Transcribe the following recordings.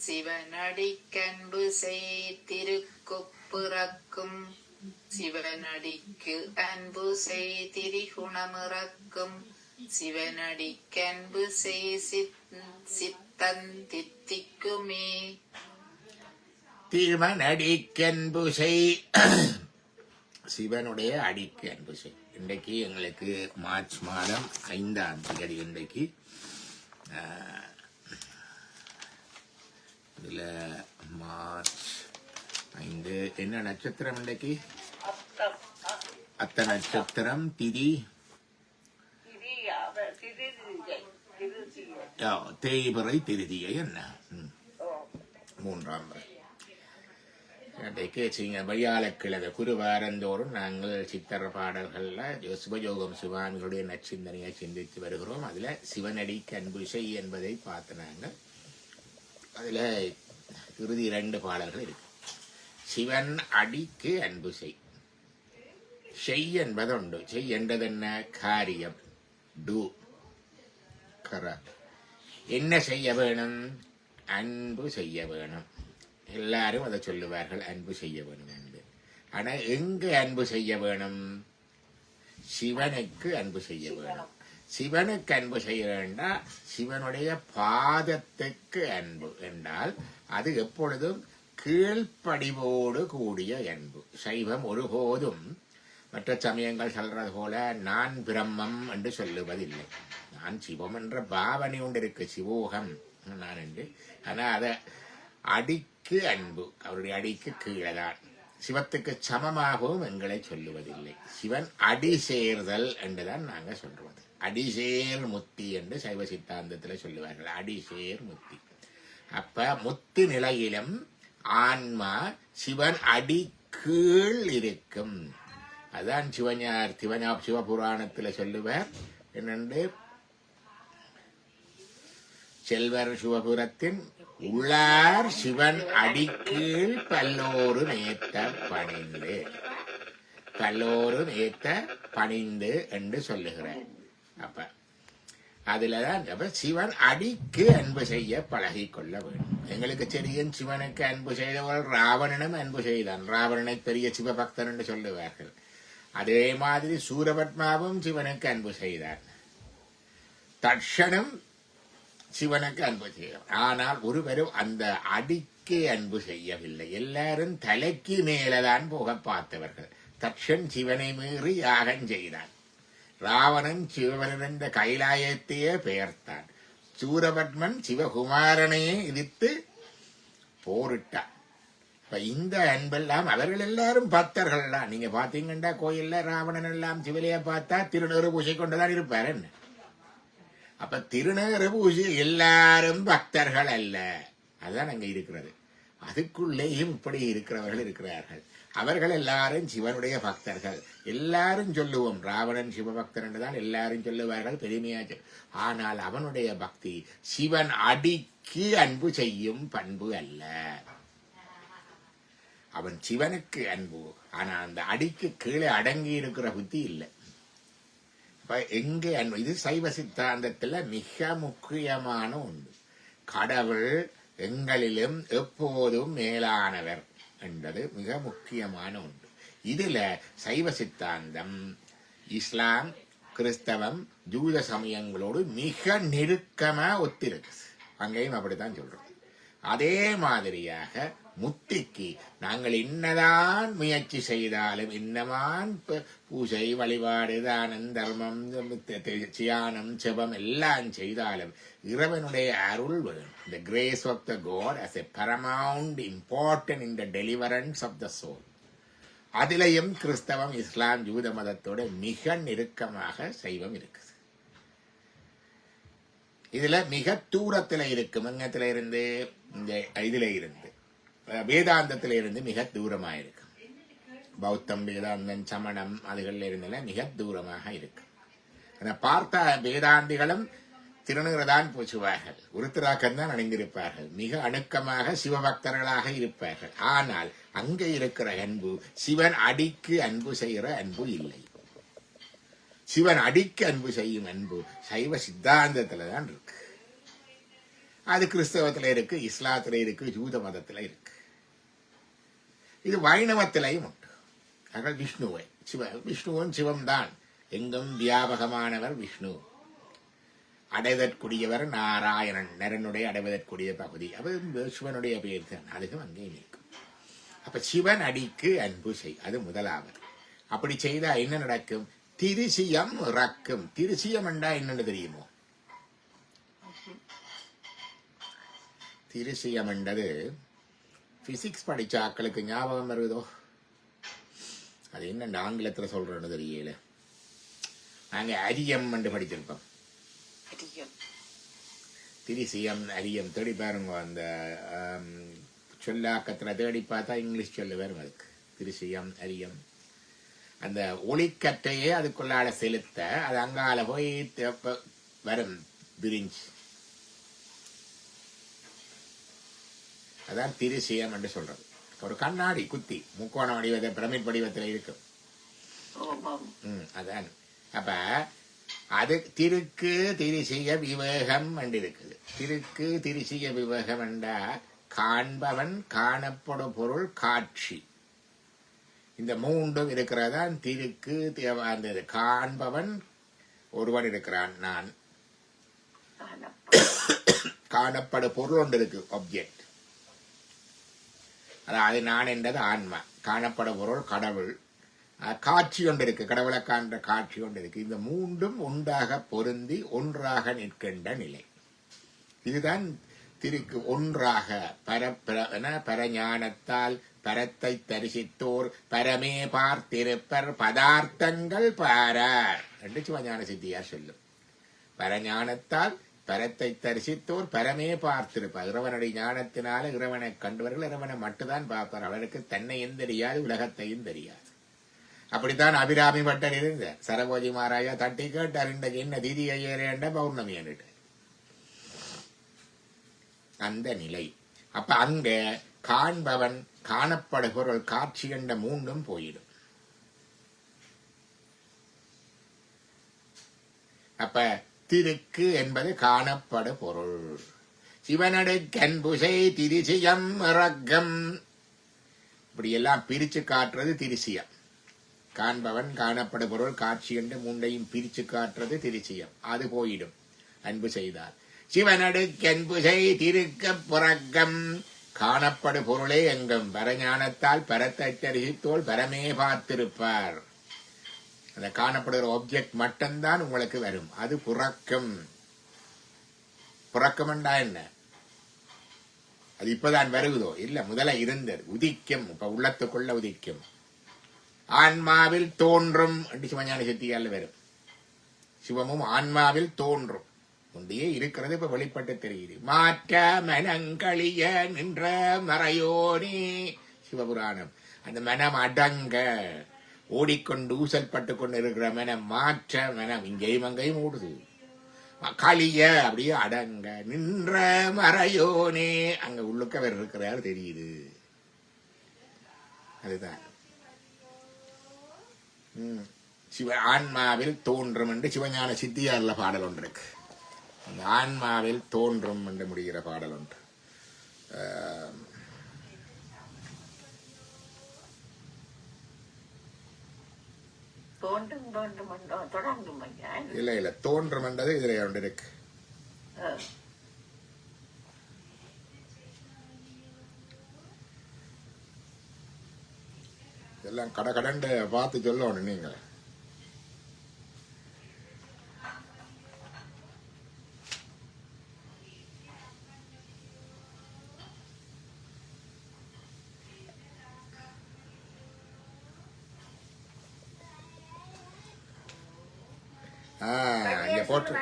சிவனடிக்கன்பு செய் திருக்குப்புறக்கும் சிவனடிக்கு அன்பு செய் திரிகுணமிறக்கும் சிவனடிக்கன்பு செய் சித்தந்தித்திக்குமே. சிவனடிக்கன்பு செய், சிவனுடைய அடிக்கு அன்பு செய். இன்றைக்கு எங்களுக்கு மார்ச் மாதம் 5ஆம் தேதி. இன்றைக்கு இதில் மார்ச் 5 என்ன நட்சத்திரம்? இன்றைக்கு அத்த நட்சத்திரம். திதி தேய்பிறை திருதியை என்ன 3ஆம் முறை. இன்றைக்கு வியாழக்கிழமை குருவாரந்தோறும் நாங்கள் சித்தர் பாடல்களில் சிவயோகம் சிவாமிகளுடைய நற்சிந்தனையை சிந்தித்து வருகிறோம். அதில் சிவனடிக்கு அன்பு செய் என்பதை பார்த்து நாங்கள் அதில் இறுதி 2 பாடல்கள் இருக்கு. சிவன் அடிக்கு அன்பு செய். செய் என்பது உண்டு. செய் என்றது என்ன? காரியம். டூ கர. என்ன செய்ய வேணும்? அன்பு செய்ய வேணும். எல்லாரும் அதை சொல்லுவார்கள், அன்பு செய்ய வேணும் என்று. ஆனால் எங்கு அன்பு செய்ய வேணும்? சிவனுக்கு அன்பு செய்ய வேணும். சிவனுக்கு அன்பு செய்ய வேண்டாம், சிவனுடைய பாதத்துக்கு அன்பு என்றால் அது எப்பொழுதும் கீழ்ப்படிவோடு கூடிய அன்பு. சைவம் ஒருபோதும் மற்ற சமயங்கள் சொல்றது போல நான் பிரம்மம் என்று சொல்லுவதில்லை. நான் சிவம் என்ற பாவனை ஒன்று இருக்கு, சிவோகம் நான் என்று. ஆனால் அதை அடிக்கு அன்பு, அவருடைய அடிக்கு கீழதான். சிவத்துக்கு சமமாகவும் எங்களை சொல்லுவதில்லை. சிவன் அடி சேர்தல் என்றுதான் நாங்கள் சொல்றது. அடிசேர் முத்தி என்று சைவ சித்தாந்தத்தில் சொல்லுவார்கள். அடிசேர் முத்தி. அப்ப முத்தி நிலையிலும் ஆன்மா சிவன் அடி கீழ் இருக்கும். அதான் சிவபுராணத்தில் சொல்லுவார் என்னென்று, செல்வர் சிவபுரத்தின் உள்ளார் சிவன் அடிக்கீழ் பல்லோரும் ஏத்த பணிந்து, பல்லோரும் ஏத்த பணிந்து என்று சொல்லுகிறார். அப்ப அதுலதான் சிவன் அடிக்கு அன்பு செய்ய பழகி கொள்ள வேண்டும். எங்களுக்கு தெரியும், சிவனுக்கு அன்பு செய்தவர்கள் ராவணனும் அன்பு செய்தான். ராவணனை பெரிய சிவபக்தன் என்று சொல்லுவார்கள். அதே மாதிரி சூரபத்மாவும் சிவனுக்கு அன்பு செய்தார். தட்சனும் சிவனுக்கு அன்பு செய்தார். ஆனால் ஒருவரும் அந்த அடிக்கு அன்பு செய்யவில்லை. எல்லாரும் தலைக்கு மேலதான் போக பார்த்தவர்கள். தட்சன் சிவனை மீறி யாகம் செய்தான். ராவணன் சிவனிருந்த கைலாயத்தையே பெயர்த்தான். சூரபத்மன் சிவகுமாரனையே இடித்து போரிட்டான். இப்ப இந்த அன்பெல்லாம் அவர்கள் எல்லாரும் பக்தர்கள் தான். நீங்க பாத்தீங்கன்னா கோயில்ல ராவணன் எல்லாம் சிவலைய பார்த்தா திருநீறு பூசை கொண்டுதான் இருப்பார். என்ன அப்ப திருநீறு பூஜை எல்லாரும் பக்தர்கள் அல்ல. அதுதான் அங்க இருக்கிறது. அதுக்குள்ளேயும் இப்படி இருக்கிறவர்கள் இருக்கிறார்கள். அவர்கள் எல்லாரும் சிவனுடைய பக்தர்கள். எல்லாரும் சொல்லுவோம் ராவணன் சிவபக்தன் என்றுதான் எல்லாரும் சொல்லுவார்கள், பெருமையாச்சு. ஆனால் அவனுடைய பக்தி சிவன் அடிக்கு அன்பு செய்யும் பண்பு அல்ல. அவன் சிவனுக்கு அன்பு, ஆனா அந்த அடிக்கு கீழே அடங்கி இருக்கிற புத்தி இல்லை. எங்கே அன்பு? இது சைவ சித்தாந்தத்துல மிக முக்கியமான ஒன்று. கடவுள் எங்களிலும் எப்போதும் மேலானவர் என்பது மிக முக்கியமான ஒன்று. இதுல சைவ சித்தாந்தம் இஸ்லாம், கிறிஸ்தவம், ஜூத சமயங்களோடு மிக நெருக்கமா ஒத்திருக்கு. அங்கேயும் அப்படித்தான் சொல்றோம். அதே மாதிரியாக முத்திக்கு நாங்கள் என்னதான் முயற்சி செய்தாலும், என்னதான் பூஜை, வழிபாடு, தானம், தர்மம், தியானம், செபம் எல்லாம் செய்தாலும் இறைவனுடைய அருள் வேணும். The grace of the God as a paramount important in the deliverance of the soul. அதிலையும் கிறிஸ்தவம், இஸ்லாம், யூத மதத்தோட மிக நெருக்கமாக சைவம் இருக்குது. இதுல மிக தூரத்துல இருக்கு. மங்கத்துல இருந்து இந்த இதுல இருந்து வேதாந்தத்தில இருந்து மிக தூரமா இருக்கு. பௌத்தம், வேதாந்தம், சமணம் அதுகள்ல இருந்துல மிக தூரமாக இருக்கு. பார்த்த வேதாந்திகளும் திருநீறுதான் பூசுவார்கள், உருத்திராக்கம்தான் அணிந்திருப்பார்கள், மிக அணுக்கமாக சிவபக்தர்களாக இருப்பார்கள். ஆனால் அங்கே இருக்கிற அன்பு சிவன் அடிக்கு அன்பு செய்கிற அன்பு இல்லை. சிவன் அடிக்கு அன்பு செய்யும் அன்பு சைவ சித்தாந்தத்துல தான் இருக்கு. அது கிறிஸ்தவத்துல இருக்கு, இஸ்லாத்துல இருக்கு, யூத மதத்துல இருக்கு. இது வைணவத்திலையும் உண்டு. அவர்கள் விஷ்ணுவை விஷ்ணுவும் சிவம் தான். எங்கும் வியாபகமானவர் விஷ்ணு. அடைவதற்குரியவர் நாராயணன், நரனுடைய அடைவதற்குரிய பகுதி. அது சிவனுடைய பெயர் தான். அதுவும் அங்கே நிற்கும். அப்ப சிவன் அடிக்கு அன்பு செய், அது முதலாவது. அப்படி செய்தா என்ன நடக்கும்? திருசியம் இறக்கும். திருசியம் என்றா என்னன்னு தெரியுமோ? திருசியம் என்றது பிசிக்ஸ் படிச்ச ஆக்களுக்கு ஞாபகம் வருதோ? அது என்ன ஆங்கிலத்தில் சொல்றோன்னு தெரியல. நாங்க அரியம் என்று படிச்சிருப்போம். திருசியம் அரியம் தேடி பாருங்க. அந்த சொல்லாக்கத்தில் தேடி பார்த்தா இங்கிலீஷ் சொல்லு வரும். அதுக்கு திருசியம் அரியம். அந்த ஒளிக்கட்டையே அதுக்குள்ளால செலுத்த அது அங்கால போய் வரும் பிரிஞ்சு. அதான் திருசியம் என்று சொல்றது. ஒரு கண்ணாடி குத்தி முக்கோண வடிவத்தை பிரமிட் வடிவத்தில் இருக்கும். அதான். அப்ப அது திருக்கு திருசிய விவேகம் என்று இருக்குது. திருக்கு திருசிய விவேகம் என்றா காண்பவன், காணப்படும் பொருள், காட்சி. இந்த மூன்றும் இருக்கிறதான் திருக்கு. அந்த காண்பவன் ஒருவன் இருக்கிறான், நான். காணப்படும் பொருள் ஒன்று இருக்கு, ஆப்ஜெக்ட். அதாவது நான் என்றது ஆன்மா. காணப்படும் பொருள் கடவுள். காட்சி ஒன்று இருக்கு, கடவுளை காண்ற காட்சி ஒன்று இருக்கு. இந்த மூன்றும் ஒன்றாக பொருந்தி ஒன்றாக நிற்கின்ற நிலை. இதுதான் திருக்கு. ஒன்றாக பரஞானத்தால் பரத்தை தரிசித்தோர் பரமே பார்த்திருப்பர் பதார்த்தங்கள் பாரார் என்று சிவஞான சித்தியார் சொல்லும். பரஞானத்தால் பரத்தை தரிசித்தோர் பரமே பார்த்திருப்பார். இறைவனுடைய ஞானத்தினால இறைவனை கண்டவர்கள் இறைவனை மட்டும்தான் பார்ப்பார். அவருக்கு தன்னையும் தெரியாது, உலகத்தையும் தெரியாது. அப்படித்தான் அபிராமி பட்டர் இருந்த சரபோஜி மகாராஜா தட்டி கேட்டார், இன்றைக்கு என்ன தீதி ஐயரேண்ட பௌர்ணமி என்று. அந்த நிலை. அப்ப அங்க காண்பவன், காணப்படு பொருள், காட்சி என்ற மூன்றும் போயிடும். அப்ப திருக்கு என்பது காணப்படு பொருள். சிவனடை கண்புசை திருசியம் இறக்கம். இப்படி எல்லாம் பிரிச்சு காட்டுறது திருசியம். காண்பவன், காணப்படு பொருள், காட்சி என்று மூன்றையும் பிரிச்சு காட்டுறது திருசியம். அது போயிடும் அன்பு செய்தார். சிவனடு கண்புசை திருக்க புறக்கம். காணப்படு பொருளே எங்கும் பரஞானத்தால் பரத்தை தரிசித்தோல் பரமே பார்த்திருப்பார். அந்த காணப்படுகிற ஆப்ஜெக்ட் மட்டும்தான் உங்களுக்கு வரும். அது புறக்கம். புறக்கம் என்றா என்ன? அது இப்பதான் வருகுதோ? இல்ல, முதல்ல இருந்தது. உதிக்கும். இப்ப உள்ளத்துக்குள்ள உதிக்கும். ஆன்மாவில் தோன்றும் என்று சிவஞான சித்தியால் வரும். சிவமும் ஆன்மாவில் தோன்றும். முந்தையே இருக்கிறது, இப்ப வெளிப்பட்டு தெரியுது. மாற்ற மனங்களிய நின்ற மறையோனே. சிவபுராணம். அந்த மனம் அடங்க, ஓடிக்கொண்டு ஊசல்பட்டு கொண்டு இருக்கிற மனம், மாற்ற மனம் இங்கேயும் அங்கேயும் ஓடுது. களிய அப்படியே அடங்க, நின்ற மறையோனே. அங்க உள்ளுக்கவர் இருக்கிறார் தெரியுது. அதுதான் சிவ ஆன்மாவில் தோன்றும் என்று சிவஞான சித்தியார்ல பாடல் ஒன்று இருக்கு. அந்த ஆன்மாவில் தோன்றும் என்று முடிகிற பாடல் ஒன்று. இல்ல இல்ல, தோன்றும் என்றது இதுல ஒன்று இருக்கு. எல்லாம் கடகடண்டு பார்த்து சொல்லணும் நீங்க. போட்டு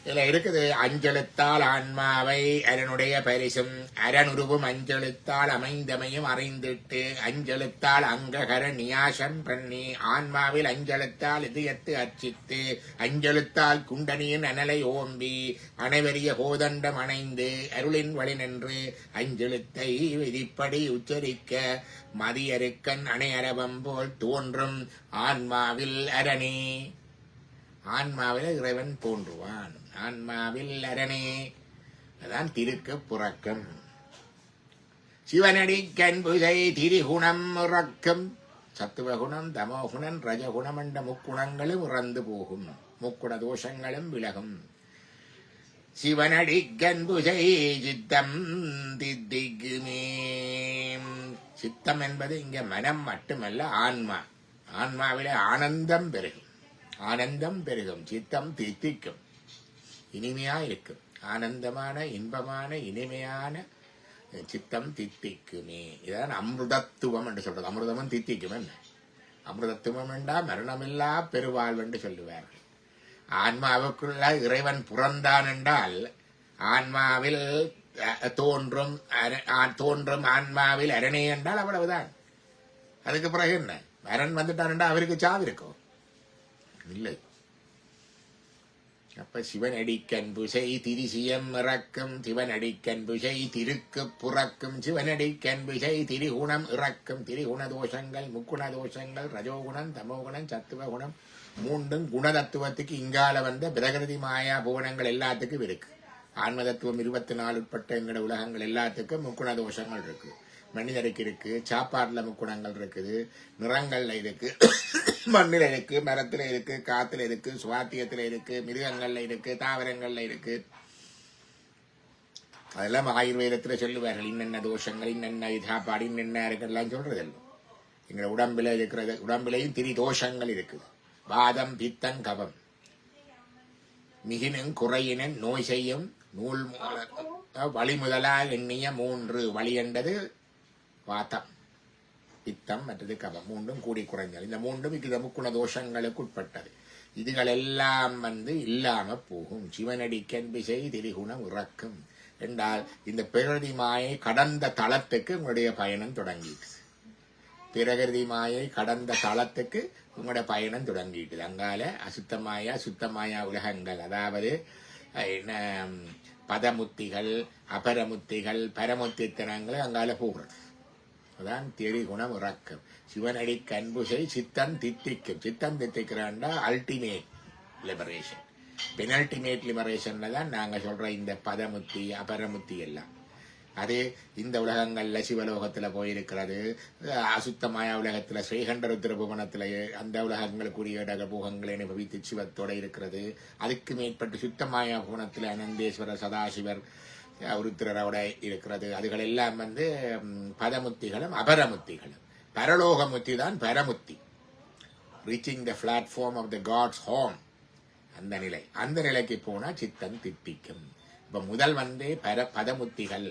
இல்ல இருக்குது. அஞ்செழுத்தால் ஆன்மாவை அரனுடைய பரிசும் அரனுருவும் அஞ்செழுத்தால் அமைந்தமையும் அறிந்திட்டு அஞ்செழுத்தால் அங்ககர நியாசம் பண்ணி ஆன்மாவில் அஞ்செழுத்தால் இதயத்து அர்ச்சித்து அஞ்செழுத்தால் குண்டனியின் அனலை ஓம்பி அனைவரிய கோதண்டம் அணைந்து அருளின் வழி நின்று அஞ்செழுத்தை விதிப்படி உச்சரிக்க மதியருக்கன் அணையரவம் போல் தோன்றும் ஆன்மாவில் அரணே. ஆன்மாவில் இறைவன் தோன்றுவான். ஆன்மாவில் அரணே. அதான் திருக்கு புறக்கம். சிவனடிக்கு அன்பு செய் திரிகுணம் இறக்கும். சத்துவகுணம், தமோகுணம், ரஜகுணம் என்ற முக்குணங்களும் இறந்து போகும், முக்குண தோஷங்களும் விலகும். சிவனடிக்கன்பு செய் சித்தம் தித்திக்குமே. சித்தம் என்பது இங்க மனம் மட்டுமல்ல, ஆன்மா. ஆன்மாவிலே ஆனந்தம் பெருகும், ஆனந்தம் பெருகும். சித்தம் தித்திக்கும், இனிமையா இருக்கும். ஆனந்தமான, இன்பமான, இனிமையான சித்தம் தித்திக்குமே. இதான் அமிர்தத்துவம் என்று சொல்றது. அமிர்தமும் தித்திக்கும். என்ன அமிர்தத்துவம் என்றா மரணமில்லா பெருவாழ்வு என்று சொல்லுவார்கள். ஆன்மாவுக்குள்ள இறைவன் புறந்தான் என்றால் ஆன்மாவில் தோன்றும் தோன்றும் ஆன்மாவில் அரணே என்றால் அவ்வளவுதான். அதுக்கு பிறகு என்ன? அரண் வந்துட்டான் என்றால் அவருக்கு சாவு இருக்கும் இல்லை. அப்ப சிவனடிக்கன்பு செய் திரிசியம் இறக்கும். சிவனடிக்கன்பு செய் திருக்கு புறக்கும். சிவனடிக்கன்பு செய் திரிகுணம் இறக்கும். திரிகுண தோஷங்கள், முக்குண தோஷங்கள், ரஜோகுணம், தமோகுணம், சத்துவகுணம் மூன்றும் குணதத்துவத்துக்கு இங்கால வந்த பிரகிருதி மாயா புவனங்கள் எல்லாத்துக்கும் இருக்கு. ஆன்ம தத்துவம் 24 உட்பட்ட எங்கட உலகங்கள் எல்லாத்துக்கும் முக்குண தோஷங்கள் இருக்கு. மனிதருக்கு இருக்கு, சாப்பாடுல முக்குணங்கள் இருக்குது, நிறங்கள்ல இருக்கு, மண்ணில இருக்கு, மரத்துல இருக்கு, காத்துல இருக்கு, சுவாத்தியத்துல இருக்கு, மிருகங்கள்ல இருக்கு, தாவரங்கள்ல இருக்கு. அதெல்லாம் ஆயுர்வேதத்துல சொல்லுவார்கள். இன்னென்ன தோஷங்கள், இன்னென்ன சாப்பாடு, இன்னென்ன இருக்குலாம் சொல்றதில்லை. எங்க உடம்புல இருக்கிறது, உடம்புலையும் திரிதோஷங்கள் இருக்குது. வாதம், பித்தம், கபம். மிகினும் குறையினன் நோய் செய்யும் நூல் வழி முதலாக எண்ணிய 3 வழி என்றது வாதம், பித்தம், மற்றது கபம். மூன்றும் கூடி குறைஞ்சல். இந்த மூன்றும் இந்த முக்குண தோஷங்களுக்கு உட்பட்டது. இதுகள் எல்லாம் இல்லாம போகும். சிவனடிக்கன்பு செய் திரிகுணம் இறக்கும் என்றால் இந்த பிரகிருதி மாயை கடந்த தளத்துக்கு உங்களுடைய பயணம் தொடங்கிட்டு. பிரகிருதி மாயை கடந்த தளத்துக்கு உங்களுடைய பயணம் தொடங்கிட்டு. அங்கால அசுத்தமாயா சுத்தமாயா உலகங்கள், அதாவது பதமுத்திகள், அபரமுத்திகள், பரமுத்தித்தனங்களை அங்கால போகிறது. அதான் திரிகுணம் இறக்கும். சிவனடிக்கு அன்பு செய் சித்தம் தித்திக்கும். சித்தம் தித்திக்கிறான்டா அல்டிமேட் லிபரேஷன். பெனல்டிமேட் லிபரேஷன்ல தான் நாங்க சொல்ற இந்த பதமுத்தி அபரமுத்தி எல்லாம். அது இந்த உலகங்கள்ல சிவலோகத்துல போயிருக்கிறது. அசுத்தமாய உலகத்துல ஸ்ரீகண்டருத்திர புவனத்துல அந்த உலகங்களுக்குரிய இடபோகங்களை அனுபவித்து சிவத்தோட இருக்கிறது. அதுக்கு மேற்பட்டு சுத்தமாய புவனத்துல அனந்தேஸ்வரர், சதாசிவர், உருத்திரரோட இருக்கிறது. அதுகள் எல்லாம் பதமுத்திகளும் அபரமுத்திகளும். பரலோகமுத்தி தான் பரமுத்தி. Reaching the platform of the god's home. அந்த நிலை, அந்த நிலைக்கு போனா சித்தம் திப்பிக்கும். இப்ப முதல் பதமுத்திகள்,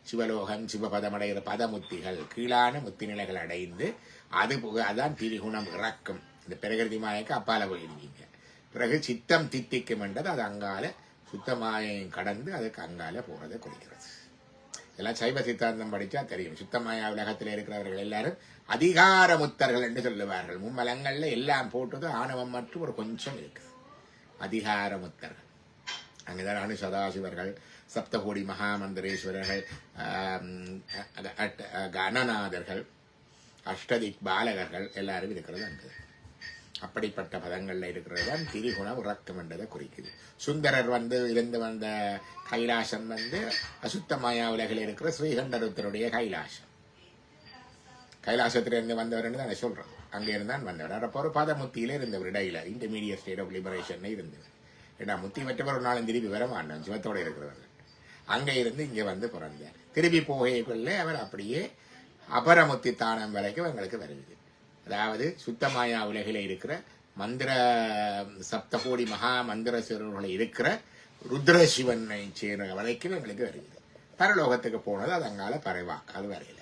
சிவலோகம், சிவபதமடைகிற பதமுத்திகள், கீழான முத்தி நிலைகள் அடைந்து அதான் திரிகுணம் இறக்கும். இந்த பிரகிருதி மாயக்கு அப்பால போயிருக்கீங்க. பிறகு சித்தம் தித்திக்கும் என்றது அது அங்கால சுத்தமாயம் கடந்து அதுக்கு அங்கால போறதை குறிக்கிறது. இதெல்லாம் சைவ சித்தாந்தம் படிச்சா தெரியும். சுத்தமாயா உலகத்தில் இருக்கிறவர்கள் எல்லாரும் அதிகார முத்தர்கள் என்று சொல்லுவார்கள். மும்மலங்கள்ல எல்லாம் போட்டது ஆணவம் மற்றும் ஒரு கொஞ்சம் இருக்குது. அதிகார முத்தர்கள். அங்கேதான் அணு சதாசிவர்கள், சப்தகோடி மகாமந்திரேஸ்வரர்கள், கணநாதர்கள், அஷ்டதிக் பாலகர்கள் எல்லாரும் இருக்கிறது அங்கு. அப்படிப்பட்ட பதங்கள்ல இருக்கிறது தான் திரிகுணம் இறக்கம் என்றதை குறிக்குது. சுந்தரர் இருந்து வந்த கைலாசம் அசுத்தமாயா உலகில் இருக்கிற ஸ்ரீகண்டருத்தருடைய கைலாசம். கைலாசத்திலிருந்து வந்தவர் என்று தான் சொல்றோம். அங்கே இருந்தான் வந்தவர். அப்போ ஒரு பதமுத்தியில இருந்தவர், இடையில இன்டர்மீடியட் ஸ்டேட் ஆஃப் லிபரேஷன் இருந்தவர். ஏன்னா முத்தி மற்றவர் ஒரு நாளும் திருப்பி வர மாட்டான், சிவத்தோட இருக்கிறவர்கள். அங்கே இருந்து இங்க பிறந்தார். திருப்பி போகைக்குள்ள அவர் அப்படியே அபரமுத்தி தானம் வரைக்கும் எங்களுக்கு வருது. அதாவது சுத்தமாயா உலகில இருக்கிற மந்திர சப்தகோடி மகா மந்திர சிவர்களை இருக்கிற ருத்ர சிவனை சேர்ந்த வரைக்கும் எங்களுக்கு வருகிறது. பரலோகத்துக்கு போனது அது அங்கால பறைவாக்கு, அது வரையில.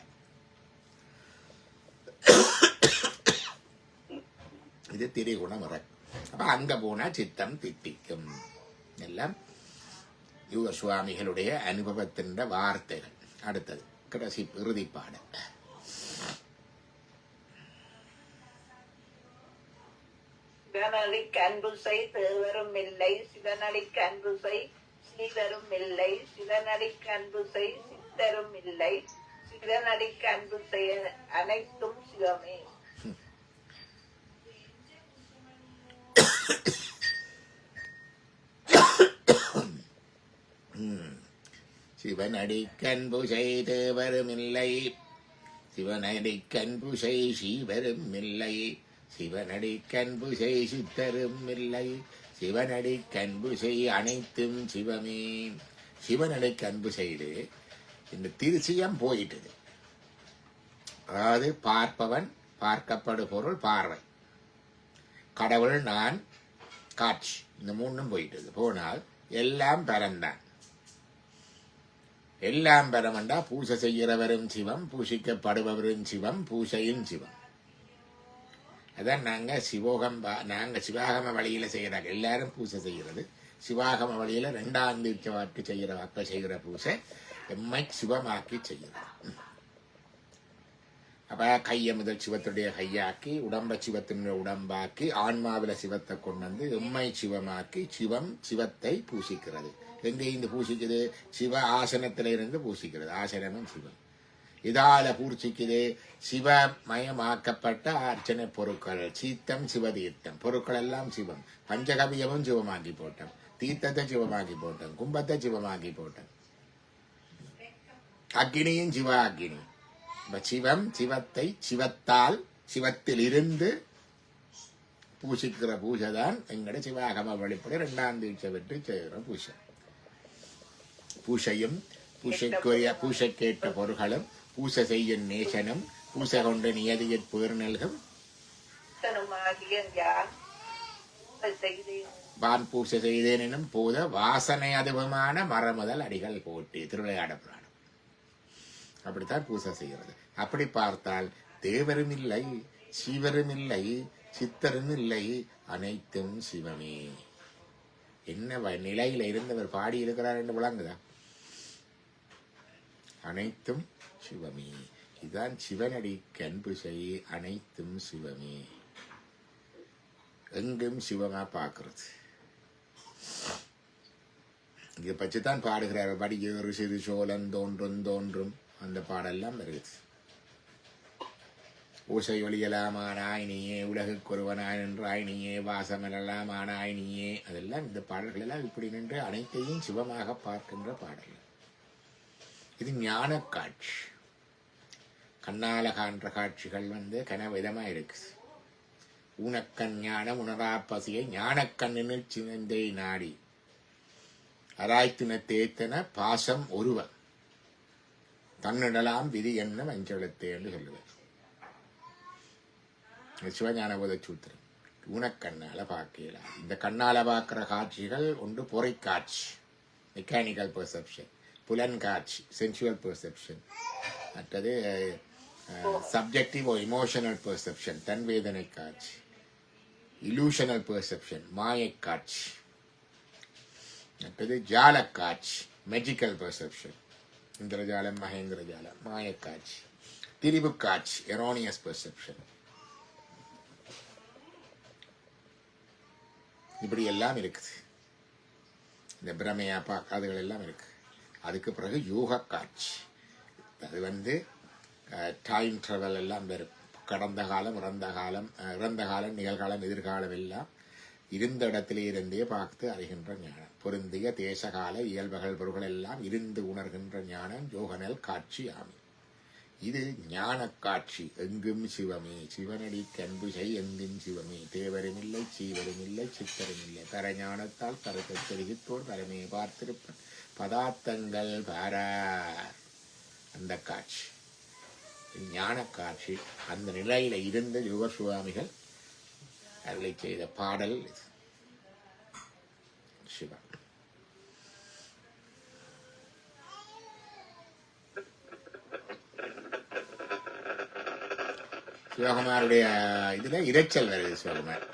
இது திரிகுணம் இறக்கும். அப்ப அங்க போனா சித்தம் தித்திக்கும். எல்லாம் யுக சுவாமிகளுடைய அனுபவத்தின் வார்த்தைகள். அடுத்தது கடைசி இறுதி பாடல். சிவனடிக்கு அன்பு செய் தேவரும் இல்லை, சிவனடிக்கு அன்பு செய் ஸ்ரீதரும் இல்லை, சிவனடிக்கு அன்பு செய் சித்தரும் இல்லை, சிவனடிக்கு அன்பு செய் அனைத்தும் சிவமே. சிவனடிக்கன்பு செய்து வருமில்லை, சிவனடிக்கன்பு செய் சீவரும் இல்லை, சிவனடிக்கன்பு செய் சித்தரும் இல்லை, சிவனடிக்கன்பு செய் அனைத்தும் சிவமே. சிவனடிக்கன்பு செய்து இந்த திருச்சியம் போயிட்டது. அதாவது பார்ப்பவன், பார்க்கப்படு பொருள் பார்வை, கடவுள், நான், காட்சி, இந்த மூணும் போயிட்டது. போனால் எல்லாம் பரந்தான். எல்லாம் பரமண்டா பூசை செய்கிறவரும் சிவம், பூசிக்கப்படுபவரும் சிவம், பூசையும் சிவம். அதான் நாங்க சிவாகம வழியில செய்யறாங்க. எல்லாரும் பூசை செய்கிறது சிவாகம வழியில 2ஆம் தீட்சைக்கு செய்கிற பூசை எம்மை சிவமாக்கி செய்கிறது. அப்ப கையை முதல் சிவத்துடைய கையாக்கி, உடம்ப சிவத்தினுடைய உடம்பாக்கி, ஆன்மாவில சிவத்தை கொண்டு வந்து எம்மை சிவமாக்கி சிவம் சிவத்தை பூசிக்கிறது. எங்க இருந்து பூசிக்குது? சிவ ஆசனத்தில இருந்து பூசிக்கிறது. ஆசனமும் சிவம். இதால பூர்த்திக்குது சிவமயமாக்கப்பட்ட அர்ச்சனை பொருட்கள். சீத்தம் சிவதீர்த்தம், பொருட்கள் எல்லாம் சிவம். பஞ்சகவியமும் சிவமாக்கி போட்டோம், தீர்த்தத்தை சிவமாக்கி போட்டோம், கும்பத்தை சிவமாக்கி போட்டோம், அக்னியும் சிவ அக்னி. சிவம் சிவத்தை சிவத்தால் சிவத்தில் இருந்து பூசிக்கிற பூஜை தான் எங்கட சிவாகம வழிபட 2ஆம் தீட்சை விட்டு செய்கிற பூஜை. பூசையும் பூசைக்குரிய பூசைக்கேற்ற பொருள்களும் பூசை செய்யும் நேசனும் பூசை கொண்ட நியதியற் பேர்நல்கும் வான் பூசை செய்தேன் எனும் போத வாசனை அதுவமான மரமுதல் அடிகள் போட்டி. திருவிளையாட புராணம் அப்படித்தான் பூசை செய்கிறது. அப்படி பார்த்தால் தேவரும் இல்லை, சிவரும் இல்லை, சித்தரும் இல்லை, அனைத்தும் சிவமே. என்ன நிலையில இருந்தவர் பாடி இருக்கிறார் என்று விளங்குதா? அனைத்தும் சிவமே. இதுதான் சிவனடிக்கு அன்பு செய், அனைத்தும் சிவமே. எங்கும் சிவமா பார்க்கிறது. இதை பற்றித்தான் பாடுகிறார். படியேறு சிறு சோழன் தோன்றும் தோன்றும் அந்த பாடெல்லாம் வருகிறது. ஓசை ஒளியலாமானாய் நீயே, உலகுக்கொருவனாய் நின்றாய் நீயே, வாசமெல்லாமானாய் நீயே. அதெல்லாம் இந்த பாடல்கள் எல்லாம் இப்படி நின்று அனைத்தையும் சிவமாக பார்க்கின்ற பாடல்கள். இது ஞான காட்சி. கண்ணால காண்ற காட்சிகள் கனவிதமா இருக்கு. ஊனக்கண் ஞானம் உணரா பசியை ஞானக்கண்ணினில் சினந்தை நாடி அராய்த்தின தேத்தன பாசம் ஒருவன் தன்னிடலாம் விதி என்ன வஞ்சலத்தே என்று சொல்லுவார் சிவஞான போத சூத்திரம். ஊனக்கண்ணால பார்க்கலாம். இந்த கண்ணால பார்க்கிற காட்சிகள் ஒன்று பொறை காட்சி, மெக்கானிக்கல் பெர்செப்ஷன், புலன் காட்சி, சென்சுவல் பெர்செப்ஷன். மற்றது சப்ஜெக்டிவ் ஓ இமோஷனல் பெர்செப்ஷன், தன்வேதனை காட்சி. இலூஷனல் பெர்செப்ஷன், மாயை காட்சி. மற்றது ஜால காட்சி, மெஜிக்கல் பெர்செப்ஷன், இந்திரஜாலம், மகேந்திரஜாலம், மாய காட்சி. திரிபு காட்சி, எரோனியஸ் பெர்செப்ஷன். இப்படி எல்லாம் இருக்குது. இந்த பிரமையா அதுகள் எல்லாம் இருக்கு. அதுக்கு பிறகு யோக காட்சி. அது டைம் ட்ராவல் எல்லாம் வரும். கடந்த காலம், இறந்த காலம், நிகழ்காலம், எதிர்காலம் எல்லாம் இருந்த இடத்திலே இருந்தே பார்த்து அறிகின்ற ஞானம். பொருந்திய தேசகால இயல்புகள் பொருள்கள் எல்லாம் இருந்து உணர்கின்ற ஞானம் யோகனல் காட்சி ஆமி. இது ஞான காட்சி. எங்கும் சிவமே. சிவனடி கன்பு செய், எங்கும் சிவமே. தேவரும் இல்லை, சீவரும் இல்லை, சித்தரும் இல்லை. பரஞானத்தால் கருத்தை தெரிவித்தோர் பரமே பார்த்திருப்பன் பதார்த்தங்கள் பாரார். அந்த காட்சி ஞான காட்சி. அந்த நிலையில இருந்த யோக சுவாமிகள் அருளை செய்த பாடல் சிவா. சிவகுமாருடைய இதுல இரைச்சல் வருது. சிவகுமார்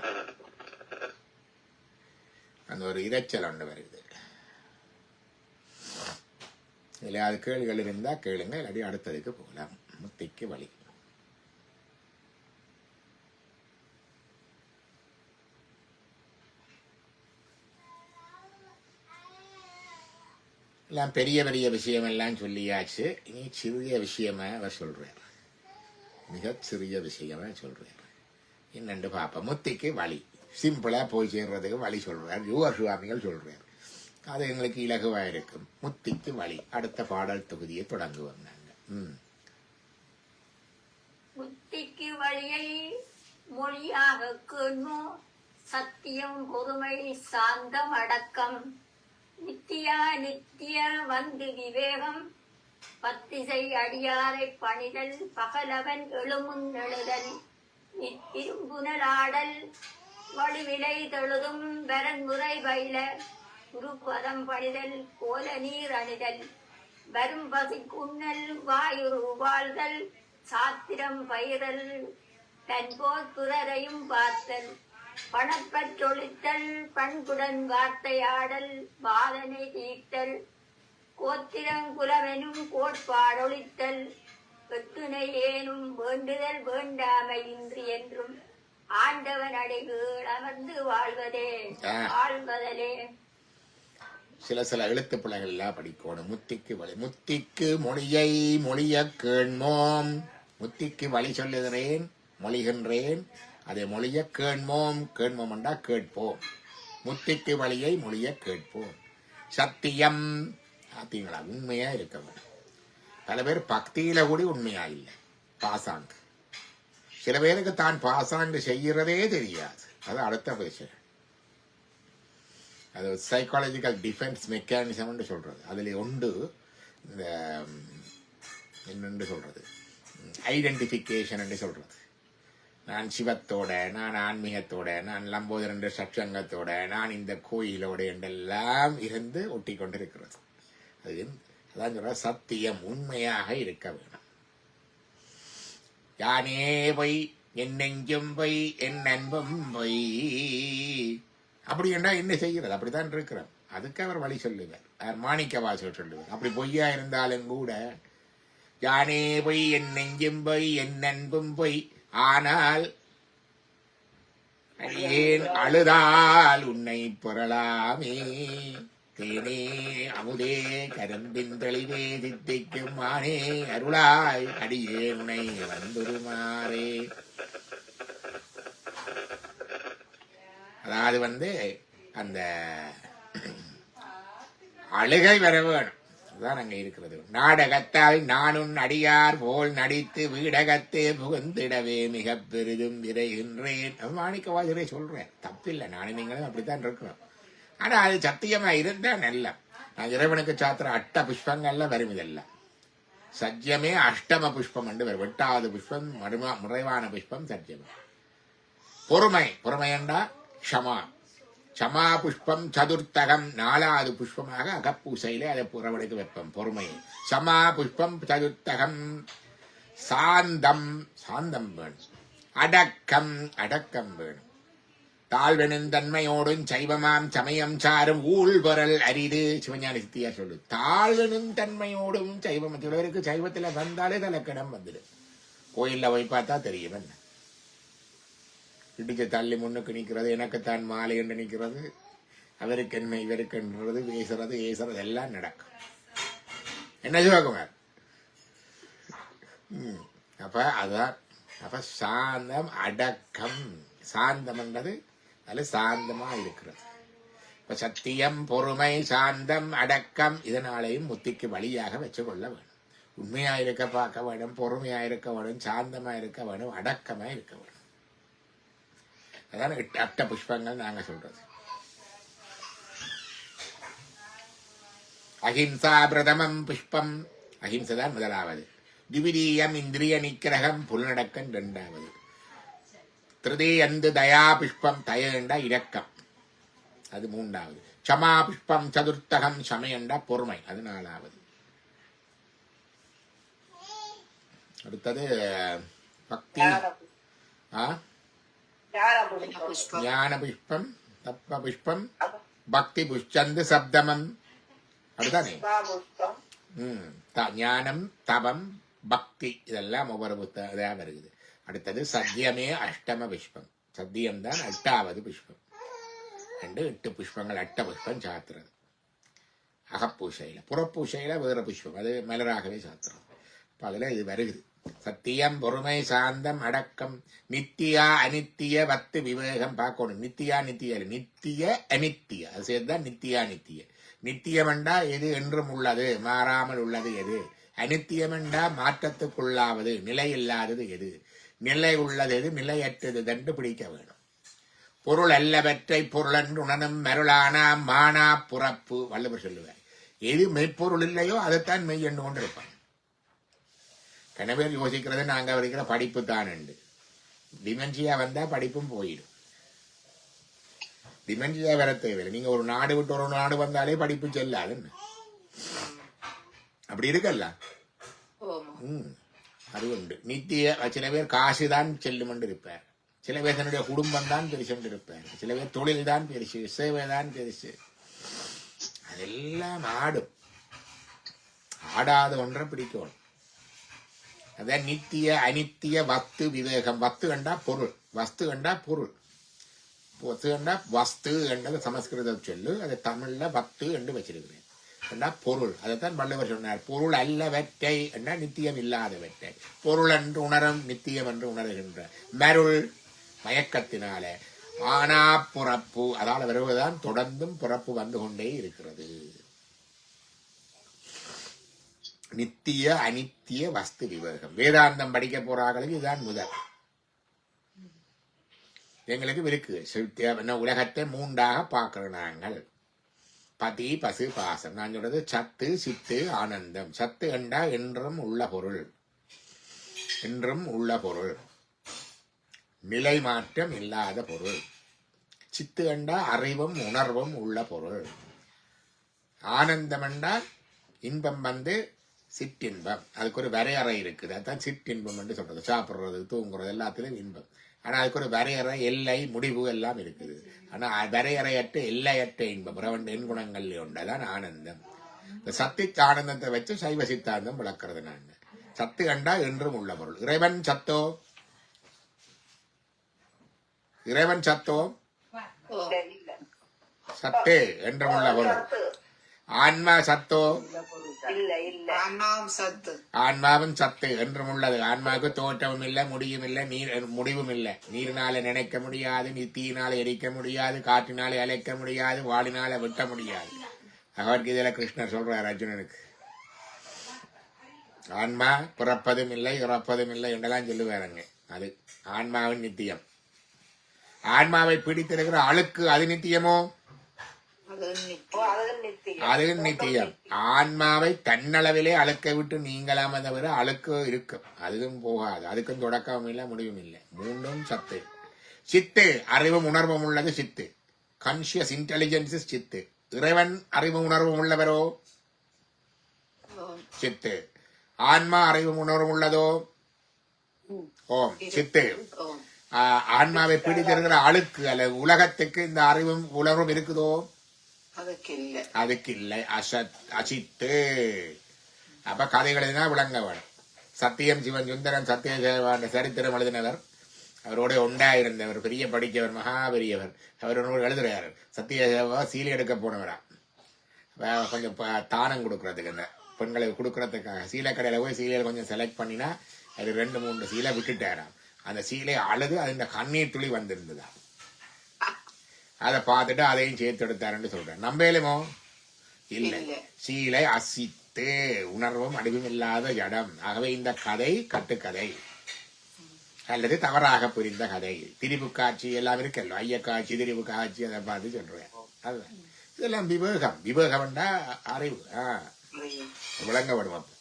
அந்த ஒரு இரைச்சல் ஒன்று வருது. இல்ல அது கேள்விகள் இருந்தா கேளுங்க, இல்லாட்டி அடுத்ததுக்கு போகலாம். முத்திக்கு வழி. எல்லாம் பெரிய பெரிய விஷயம் எல்லாம் சொல்லியாச்சு. இனி சிறிய விஷயமா அவர் சொல்றார். மிக சிறிய விஷயமா சொல்றார். என்னண்டு பாப்பா. முத்திக்கு வழி சிம்பிளா போய் சேர்றதுக்கு வழி சொல்றார். யோக சுவாமிகள் சொல்றார். அது எங்களுக்கு இலகுவா இருக்கும். முத்திக்கு வழி. அடுத்த பாடல் தொகுதியை தொடங்குவோம் நாங்க. முத்திக்கு வழியை மொழியாக கேள்வோம், சத்தியம் பொறுமை சாந்தம் அடக்கம், நித்தியா நித்திய வந்து விவேகம், பத்திசை அடியாரை பணிதல், பகலவன் எழுமுன் எழுதல், இரும்புனலாடல், வழிவிலை தொழுதும் வரன்முறை பயில, குருபதம் பணிதல், கோல நீர் அணிதல், வரும் பசிக்குண்ணல், வாயுரு வாழ்தல், சாத்திரம் பயிரல், தன்போர் பிறரையும் பார்த்தல், பணப்பற்றொழித்தல், பண்புடன் வார்த்தையாடல், வாதனை தீர்த்தல், கோத்திரங்குலமெனும் கோட்பாடொழித்தல், வெட்டுனை ஏனும் வேண்டுதல் வேண்டாமை இன்றி என்றும் ஆண்டவன் அடைகீழ் அமர்ந்து வாழ்வதே வாழ்வதலே. சில எழுத்து பிள்ளைகள் எல்லாம் படிக்கணும். முத்திக்கு வழி. முத்திக்கு மொழியை மொழிய கேண்மோம். முத்திக்கு வழி சொல்லுகிறேன், மொழிகின்றேன், அதை மொழிய கேண்மோம். கேண்மோம் என்றா கேட்போம். முத்திக்கு வழியை மொழிய கேட்போம். சத்தியம் பார்த்தீங்களா, உண்மையா இருக்க வேண்டும். பல பேர் பக்தியில கூட உண்மையா இல்லை, பாசாங்கு. சில பேருக்கு தான் பாசாங்கு செய்யறதே தெரியாது. அது அடுத்த விஷயம். அது சைக்காலஜிக்கல் டிஃபென்ஸ் மெக்கானிசம் சொல்றது. அதுல ஒன்று இந்த என்னென்று சொல்றது, ஐடென்டிபிகேஷன் என்று சொல்றது. நான் சிவத்தோட, நான் ஆன்மீகத்தோட, நான் லம்போதரன் சட்சங்கத்தோட, நான் இந்த கோயிலோட என்றெல்லாம் இருந்து ஒட்டி கொண்டிருக்கிறது. அது அதான் சொல்ற சத்தியம் உண்மையாக இருக்க வேணும். யானே பொய் என் நெஞ்சும் பொய் என் அன்பும் பொய். அப்படி என்ன என்ன செய்கிறது? அப்படித்தான் இருக்கிறோம். அதுக்கு அவர் வழி சொல்லுவார். மாணிக்க வாசகர் சொல்லுவார். அப்படி பொய்யா இருந்தாலும் கூட யானே பொய் என் நெஞ்சும் பொய் என் அன்பும் பொய், ஆனால் ஏன் அழுதால் உன்னை பொறலாமே, தேனே அமுதே கரும்பின் தெளிவே தித்திக்கும் மானே அருளாய் அடியே உன்னை வந்துருமாறே. அதாவது அந்த அழுகை வர வேணும். அதுதான் அங்க இருக்கிறது. நாடகத்தால் நானுன் அடியார் போல் நடித்து வீடகத்தே புகுந்திடவே மிக பெரிதும் விரைகின்றேன். மாணிக்க வாசகரை சொல்றேன், தப்பில்லை. நானும் நீங்களும் அப்படித்தான் இருக்கிறோம். ஆனா அது சத்தியமா இருந்தா நல்ல. நான் இறைவனுக்கு சாத்திர அட்ட புஷ்பங்கள்ல வரும். இதெல்லாம் சத்தியமே அஷ்டம புஷ்பம் என்று வரும். 8வது புஷ்பம் முறைவான புஷ்பம் சத்தியம். பொறுமை. பொறுமை என்றா க்ஷமா. க்ஷமா புஷ்பம் சதுர்த்தகம் 4வது புஷ்பமாக அகப்பூசையிலே அதை புறவடைக்கு வைப்போம். பொறுமை. க்ஷமா புஷ்பம் சதுர்த்தகம். சாந்தம். சாந்தம் வேணும். அடக்கம். அடக்கம் வேணும். தாழ்வெனுந்தன்மையோடும் சைவமாம் சமயம் சாரும் ஊழ்வரல் அரிது. சிவஞான சித்தியா சொல்லு. தாழ்வெனும் தன்மையோடும் சைவம். சிலருக்கு சைவத்துல வந்தாலே தலைக்கடம் வந்துடும். கோயில்ல போய் பார்த்தா தெரியும். என்ன இடிச்சு தள்ளி முன்னுக்கு நிற்கிறது, எனக்குத்தான் மாலை என்று நிற்கிறது, அவருக்கு என்ன இவருக்கு என்றது, பேசுறது ஏசுறது எல்லாம் நடக்கும். என்ன சிவகுமார்? அப்ப அதான். அப்ப சாந்தம் அடக்கம். சாந்தம் என்றது அது சாந்தமா இருக்கிறது. இப்ப சத்தியம் பொறுமை சாந்தம் அடக்கம் இதனாலேயும் முத்திக்கு வழியாக வச்சு கொள்ள வேணும். உண்மையா இருக்க பார்க்க வேணும், பொறுமையா இருக்க வேணும், சாந்தமா இருக்க வேணும், அடக்கமா இருக்க வேணும். அதான் அட்ட புஷ்பங்கள் நாங்க சொல்றது. அஹிம்சா பிரதமம் புஷ்பம். அஹிம்சைதான் முதலாவது. திவிதீயம் இந்திரிய நிக்கிரகம் புலனடக்கம் 2வது. திருதேயந்து தயா புஷ்பம். தயண்டா இரக்கம், அது 3வது. க்ஷமா புஷ்பம் சதுர்த்தகம். சமயண்டா பொறுமை, அது 4வது. அடுத்தது பக்தி. ஞான புஷ்பம் தப்ப புஷ்பம் பக்தி புஷ்சந்து சப்தமம். அப்படித்தானே? ஞானம் தபம் பக்தி இதெல்லாம் ஒவ்வொரு புத்தகம் வருகிறது. அடுத்தது சத்தியமே அஷ்டம புஷ்பம். சத்தியம் தான் 8வது புஷ்பம். 8 புஷ்பங்கள். அட்ட புஷ்பம் சாத்துறது அகப்பூசையில. புறப்பூசையில வேற புஷ்பம், அது மலராகவே சாத்துறது. அப்ப அதுல இது வருகிறது. சத்தியம் பொறுமை சாந்தம் அடக்கம். நித்தியா அனித்திய வத்து விவேகம் பார்க்கணும். நித்தியா நித்திய நித்திய அனித்திய அது சேர்த்துதான் நித்தியா நித்திய. நித்தியமெண்டா எது என்றும் உள்ளது, மாறாமல் உள்ளது எது? அனித்தியமெண்டா மாற்றத்துக்குள்ளாவது, நிலை இல்லாதது எது? நிலை உள்ளது எது, நிலையற்றது என்று பிடிக்க வேணும். பொருள் அல்லவற்றை பொருளென்று உணரும் மருளானா மானா புறப்பு வள்ளுவர் சொல்லுவார். எது மெய்ப்பொருள் இல்லையோ அதைத்தான் மெய் என்று கொண்டு இருப்பான். கன பேர் யோசிக்கிறது நாங்க வரைக்கிற படிப்பு தான் உண்டு. டிமென்ஷியா வந்தா படிப்பும் போயிடும். டிமென்ஷியா வர தேவையில்லை. நீங்க ஒரு நாடு விட்டு ஒரு நாடு வந்தாலே படிப்பு செல்லாதுன்னு அப்படி இருக்கல்ல. அது உண்டு. நித்திய சில பேர் காசுதான் செல்லும் என்று இருப்பார். சில பேர் தன்னுடைய குடும்பம் தான் பெருசு என்று இருப்பார். சில பேர் தொழில் தான் பெருசு, சேவை தான் பெருசு. அதெல்லாம் ஆடும். ஆடாத ஒன்றை பிடிக்கணும். அதான் நித்திய அனித்திய வஸ்து விவேகம். வஸ்து கண்டா பொருள், வஸ்து கண்டா பொருள், வஸ்து கண்டா வஸ்து என்றது சமஸ்கிருத சொல்லு. அதை தமிழ்ல வஸ்து என்று வச்சிருக்கிறேன். பொருள். அதைத்தான் வள்ளுவர் சொன்னார். பொருள் அல்லவற்றை என்றா நித்தியம் இல்லாதவற்றை பொருள் என்று உணரும், நித்தியம் என்று உணர்கின்ற மருள் மயக்கத்தினால ஆனா புறப்பு, அதால வருவதுதான் தொடர்ந்தும் பிறப்பு வந்து கொண்டே இருக்கிறது. நித்திய அனித்திய வஸ்து விவேகம். வேதாந்தம் படிக்க போறாங்களுக்கு இதுதான் முதல். எங்களுக்கு இருக்கு உலகத்தை மூன்றாக பார்க்கிறோம் நாங்கள். பதி பசு பாசம். நான் சொல்றது சத்து சித்து ஆனந்தம். சத்து என்றா என்றும் உள்ள பொருள், என்றும் உள்ள பொருள், நிலை மாற்றம் இல்லாத பொருள். சித்து என்றா அறிவும் உணர்வும் உள்ள பொருள். ஆனந்தம் என்றால் இன்பம் வந்து சிற்றின்பம். அதுக்கு ஒரு வரையறை இருக்குது. அதுதான் சிற்றின்பம் என்று சொல்றது. சாப்பிட்றது, தூங்குறது எல்லாத்திலும் இன்பம். ஆனா அதுக்கு ஒரு வரையறை, எல்லை, முடிவு எல்லாம் இருக்குது. ஆனா வரையறையற்ற எல்லையற்ற இன்பம் இரண்டு எண்குணங்கள் உண்டுதான் ஆனந்தம். இந்த சத்து ஆனந்தத்தை வச்சு சைவ சித்தாந்தம் விளக்குறது. நாங்க சத்து கண்டா என்றும் உள்ள பொருள். இறைவன் சத்தோ, இறைவன் சத்தோ சத்து என்றும் உள்ள பொருள். ஆன்மா சத்தோ, ஆன்மாவும் சத்து என்றும் உள்ளது. ஆன்மாவுக்கு தோற்றமும் இல்லை, முடியும் இல்லை, முடிவும் இல்லை. நீரினால நினைக்க முடியாது, தீயினால எரிக்க முடியாது, காற்றினாலே அழைக்க முடியாது, வாளினால வெட்ட முடியாது. பகவத்கீதையில கிருஷ்ணர் சொல்றார் அர்ஜுனனுக்கு. ஆன்மா பிறப்பதும் இல்லை இறப்பதும் இல்லை என்றெல்லாம் சொல்லுவாருங்க. அது ஆன்மாவின் நித்தியம். ஆன்மாவை பிடித்திருக்கிற அழுக்கு அது நித்தியமோ? அது நித்தியம். ஆன்மாவை தன்னளவிலே அழுக்க விட்டு நீங்களாம தவிர அழுக்கு இருக்கும், அதுவும் போகாது. அதுக்கும் தொடக்கமும் இல்லை, முடிவும் இல்லை. மூன்றும் சத்து. சித்து அறிவும் உணர்வும் உள்ளது சித்து. கான்சியஸ் இன்டெலிஜென்ஸ் சித்து. இறைவன் அறிவும் உணர்வும் உள்ளவரோ சித்து. ஆன்மா அறிவும் உணர்வும் உள்ளதோ ஓம் சித்து. ஆன்மாவை பிடித்திருக்கிற அழுக்கு அல்ல உலகத்துக்கு இந்த அறிவும் உணர்வும் இருக்குதோ? அதுக்கு இல்லை. அசித்து. அப்ப கதைகளா விளங்க வேணும். சத்தியம் சிவன் சுந்தரன் சத்திய சரித்திரம் எழுதினவர். அவரோட உண்டாயிருந்தவர், பெரிய படிக்கவர், மகா பெரியவர். அவர் எழுதுறாரு. சத்திய சீலை எடுக்க போனவரா, கொஞ்சம் தானம் கொடுக்கறதுக்கு, இந்த பெண்களை கொடுக்கறதுக்காக சீலை கடையில போய் சீலையில கொஞ்சம் செலக்ட் பண்ணினா அது 2-3 சீலை விட்டுட்டாராம். அந்த சீலை அழுது அது இந்த கண்ணீர் துளி வந்திருந்ததா. அதை பார்த்துட்டு அதையும் சேர்த்து எடுத்தாருன்னு சொல்றேன். நம்பேலுமோ இல்லை. சீலை அசித்து உணர்வும் அடிவும் இல்லாத ஜடம். ஆகவே இந்த கதை கட்டுக்கதை அல்லது தவறாக புரிந்த கதை. திரிபு காட்சி எல்லாம் இருக்கല്ലോ, ஐய காட்சி, திரிபு காட்சி, அதை பார்த்து சொல்றேன். அதுதான் இதெல்லாம் விவேகம். விவேகம்டா அறிவு விளங்க விடும்.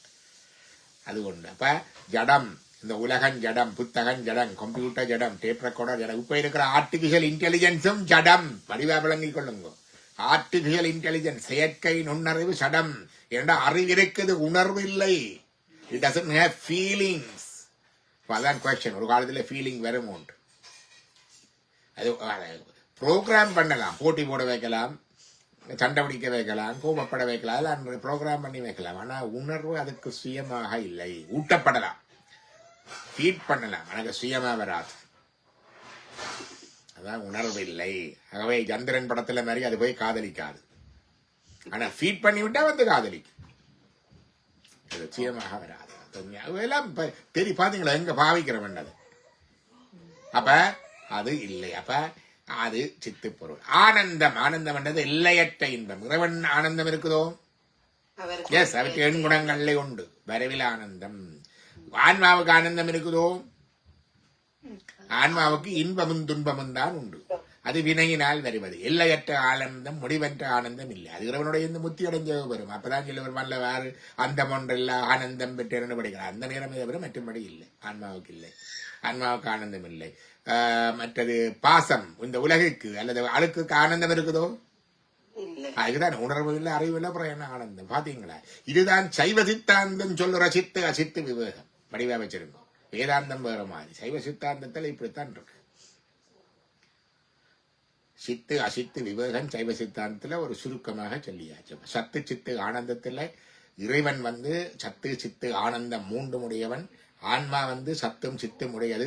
அது ஒண்ணு. அப்ப ஜடம், இந்த உலகம் ஜடம், புத்தகம் ஜடம், கம்ப்யூட்டர் ஜடம், டேப் ரெக்கார்டர் ஜடம். இப்ப இருக்கிற ஆர்டிபிஷியல் இன்டெலிஜென்ஸும் ஜடம். வடிவா விளங்கிக் கொள்ளுங்க. ஆர்டிபிஷியல் இன்டெலிஜென்ஸ், செயற்கை நுண்ணறிவு ஜடம். ஏன்னா அறிவு இருக்குது, உணர்வு இல்லை. It doesn't have feelings. அதான் கொஸ்டின். ஒரு காலத்துல ஃபீலிங் வரும் உண்டு. அது ப்ரோக்ராம் பண்ணலாம், போட்டி போட வைக்கலாம், சண்டை பிடிக்க வைக்கலாம், கோபப்பட வைக்கலாம், அதெல்லாம் ப்ரோக்ராம் பண்ணி வைக்கலாம். ஆனா உணர்வு அதுக்கு சுயமாக இல்லை. ஊட்டப்படலாம், ஃபீட் பண்ணலாம், எனக்கு சுயமா வராது. அதான் உணர்வு இல்லை. ஆகவே சந்திரன் படத்துல மாதிரி அது போய் காதலிக்காது. ஆனா ஃபீட் பண்ணி விட்டா வந்து காதலிக்கும். அது சுயமாக வராது. அதெல்லாம் தெரிய பாத்தீங்களா எங்க பாவிக்கிற வேண்டது. அப்ப அது இல்லை. அப்ப அது சித்து பொருள். ஆனந்தம், ஆனந்தம் என்றது எல்லையற்ற இன்பம். இறைவன் ஆனந்தம் இருக்குதோ? எஸ், அவருக்கு 8 குணங்கள்ல உண்டு. வரவில் ஆனந்தம். ஆன்மாவுக்கு ஆனந்தம் இருக்குதோ? ஆன்மாவுக்கு இன்பமும் துன்பமும் தான் உண்டு. அது வினையினால் வருவது. எல்லையற்ற ஆனந்தம், முடிவற்ற ஆனந்தம் இல்லை. அது இறைவனுடைய இந்த முத்தி அடைஞ்ச வரும். அப்பதான் சிலவர் மல்ல வேறு அந்த ஒன்றில்ல ஆனந்தம் பெற்று படிக்கிறார். அந்த நேரமே தவிர மற்றபடி இல்லை. ஆன்மாவுக்கு இல்லை. ஆன்மாவுக்கு ஆனந்தம் இல்லை. மற்றது பாசம், இந்த உலகுக்கு அல்லது அழுக்குக்கு ஆனந்தம் இருக்குதோ? அதுதான் உணர்வு இல்லை, அறிவு இல்லை, அப்புறம் என்ன ஆனந்தம்? பாத்தீங்களா? இதுதான் சைவ சித்தாந்தம் சொல்லுற சித்து அசித்து விவேகம். வடிவா வச்சிருக்கோம். வேதாந்தம் வேற மாதிரி. சைவ சித்தாந்தத்தில் இப்படித்தான் இருக்கு. சித்து அசித்து விவேகம் சைவ சித்தாந்தத்துல ஒரு சுருக்கமாக சொல்லியாச்சு. சத்து சித்து ஆனந்தத்துல இறைவன் சத்து சித்து ஆனந்தம் 3 உடையவன். ஆன்மா சத்தும் சித்தும் உடையது.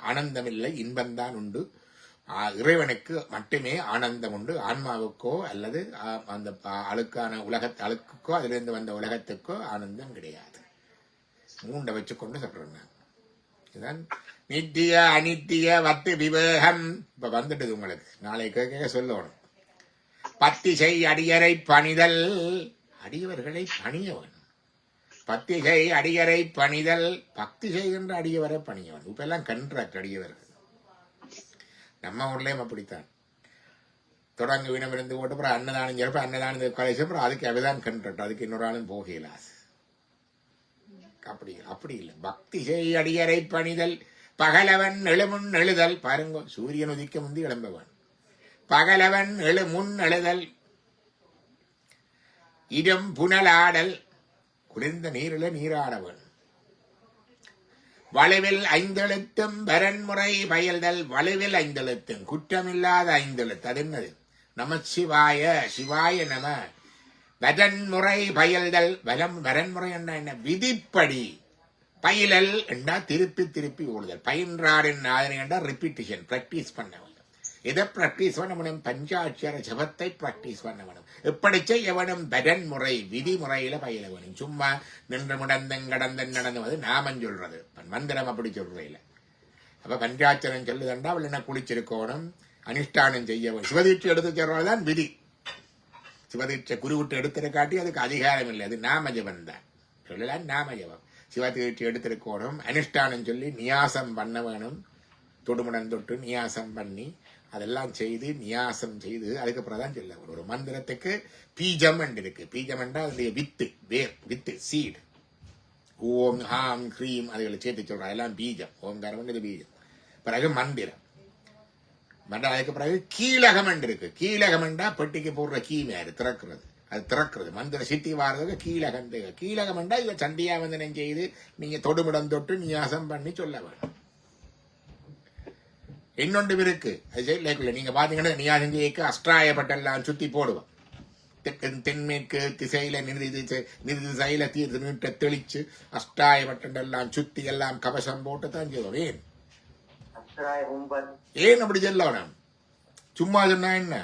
ஆனந்தமில்லை, இன்பம்தான் உண்டு. இறைவனுக்கு மட்டுமே ஆனந்தம் உண்டு. ஆன்மாவுக்கோ அல்லது அந்த அழுக்கான அழுக்குக்கோ அதிலிருந்து வந்த உலகத்துக்கோ ஆனந்தம் கிடையாது. 3 வச்சுக்கொண்டு சொல்றேன். இதுதான் நித்திய அனித்திய வத்து விவேகம். இப்ப வந்துடுது உங்களுக்கு. நாளை கேட்க சொல்லணும். பத்திசை அடியரை பணிதல். அடியவர்களை பணியவன். பத்திசை அடியரை பணிதல். பக்தி செய்கின்ற அடியவரை பணியவன். இப்ப எல்லாம் கண்ட்ராக்ட் அடியவர்கள். நம்ம ஊர்லயும் அப்படித்தான். தொடங்கு வினம் இருந்து போட்டு அப்புறம் அன்னதானம் சிறப்பு, அன்னதானம் கலைச்சு அப்புறம் அதுக்கு அவைதான் கண்ட்ராக்ட். அதுக்கு இன்னொரு ஆளும் போகலாஸ். அப்படி இல்லை. பக்தி செய் அடியரை பணிதல். பகலவன் எழுமுன் எழுதல். பாருங்க, சூரியன் உதிக்க முந்தி எழும்பவன். பகலவன் எழுமுன் எழுதல். இடம் புனலாடல். குளிர்ந்த நீரில நீராடவன். வலுவில் 5 எழுத்தும் வரன்முறை பயில்தல். வலுவில் 5 எழுத்தும், குற்றமில்லாத 5 எழுத்து. அது என்னது? நமச்சிவாய, சிவாய நம. வரன்முறை பயில்தல். வரன்முறை என்ன? விதிப்படி. பயிலல் என்றா திருப்பி திருப்பி ஓடுதல். பயின்றாரின் ஆதனை என்றா ரிப்பீட்டிஷன், பிராக்டிஸ் பண்ண வேண்டும். எதை பிராக்டிஸ் பண்ண வேணும்? பஞ்சாட்சர ஜபத்தை பிராக்டிஸ் பண்ண வேணும். எப்படி செய்ய வேணும்? வரன்முறை, விதிமுறையில பயில வேணும். சும்மா நின்று முடந்தன் கடந்தன் நடந்து நாமம் சொல்றது, மந்திரம் அப்படி சொல்றதில்ல. அப்ப பஞ்சாட்சரம் சொல்லுதண்டா அவள் என்ன குளிச்சிருக்கணும், அனுஷ்டானம் செய்ய வேணும். சிவதீட்சை எடுத்து சொல்றதுதான் விதி. சிவதீட்சை குருவிட்டு எடுத்திருக்காட்டி அதுக்கு அதிகாரம் இல்லை. அது நாமஜபம் தான். சொல்லலாம் நாமஜபம். சிவதீட்சை எடுத்திருக்கணும், அனுஷ்டானம் சொல்லி நியாசம் பண்ண வேணும். தொடுமுடன் தொட்டு நியாசம் பண்ணி அதெல்லாம் செய்து நியாசம் செய்து அதுக்கப்புறம் தான் சொல்ல ஒரு மந்திரத்துக்கு பீஜம் இருக்கு. பீஜம் என்றால் அதனுடைய வித்து, வேர், வித்து, சீட். ஓம் ஹாம் ஹ்ரீம் அதுகளை சேர்த்து சொல்றோம். அதெல்லாம் பீஜம். ஓம்காரம் இது பீஜம். பிறகு மந்திரம். அதுக்கு பிறகு கீழகம் இருக்கு. கீழகம் என்றா பெட்டிக்கு போடுற கீமையாரு திறக்கிறது. அது திறக்கிறது. மந்திர சித்தி வாரதுக்கு கீழகம். கீழகம் என்றா இதை சண்டியா வந்தனம் செய்து நீங்க தொடுமுடன் தொட்டு நியாசம் பண்ணி சொல்ல வேணும். இன்னொன்று இருக்கு. நீங்க பாத்தீங்கன்னா நியாசம் செய்ய அஷ்டாயப்பட்டெல்லாம் சுத்தி போடுவோம். தென்மேற்கு திசையில நிறுதி திசையில தீர்த்து தெளிச்சு அஷ்டாயப்பட்டெல்லாம் சுத்தி எல்லாம் கவசம் போட்டு தான் செய்வோம். ஏன் அப்படி சொல்லணும்? சும்மா சொன்னா என்ன?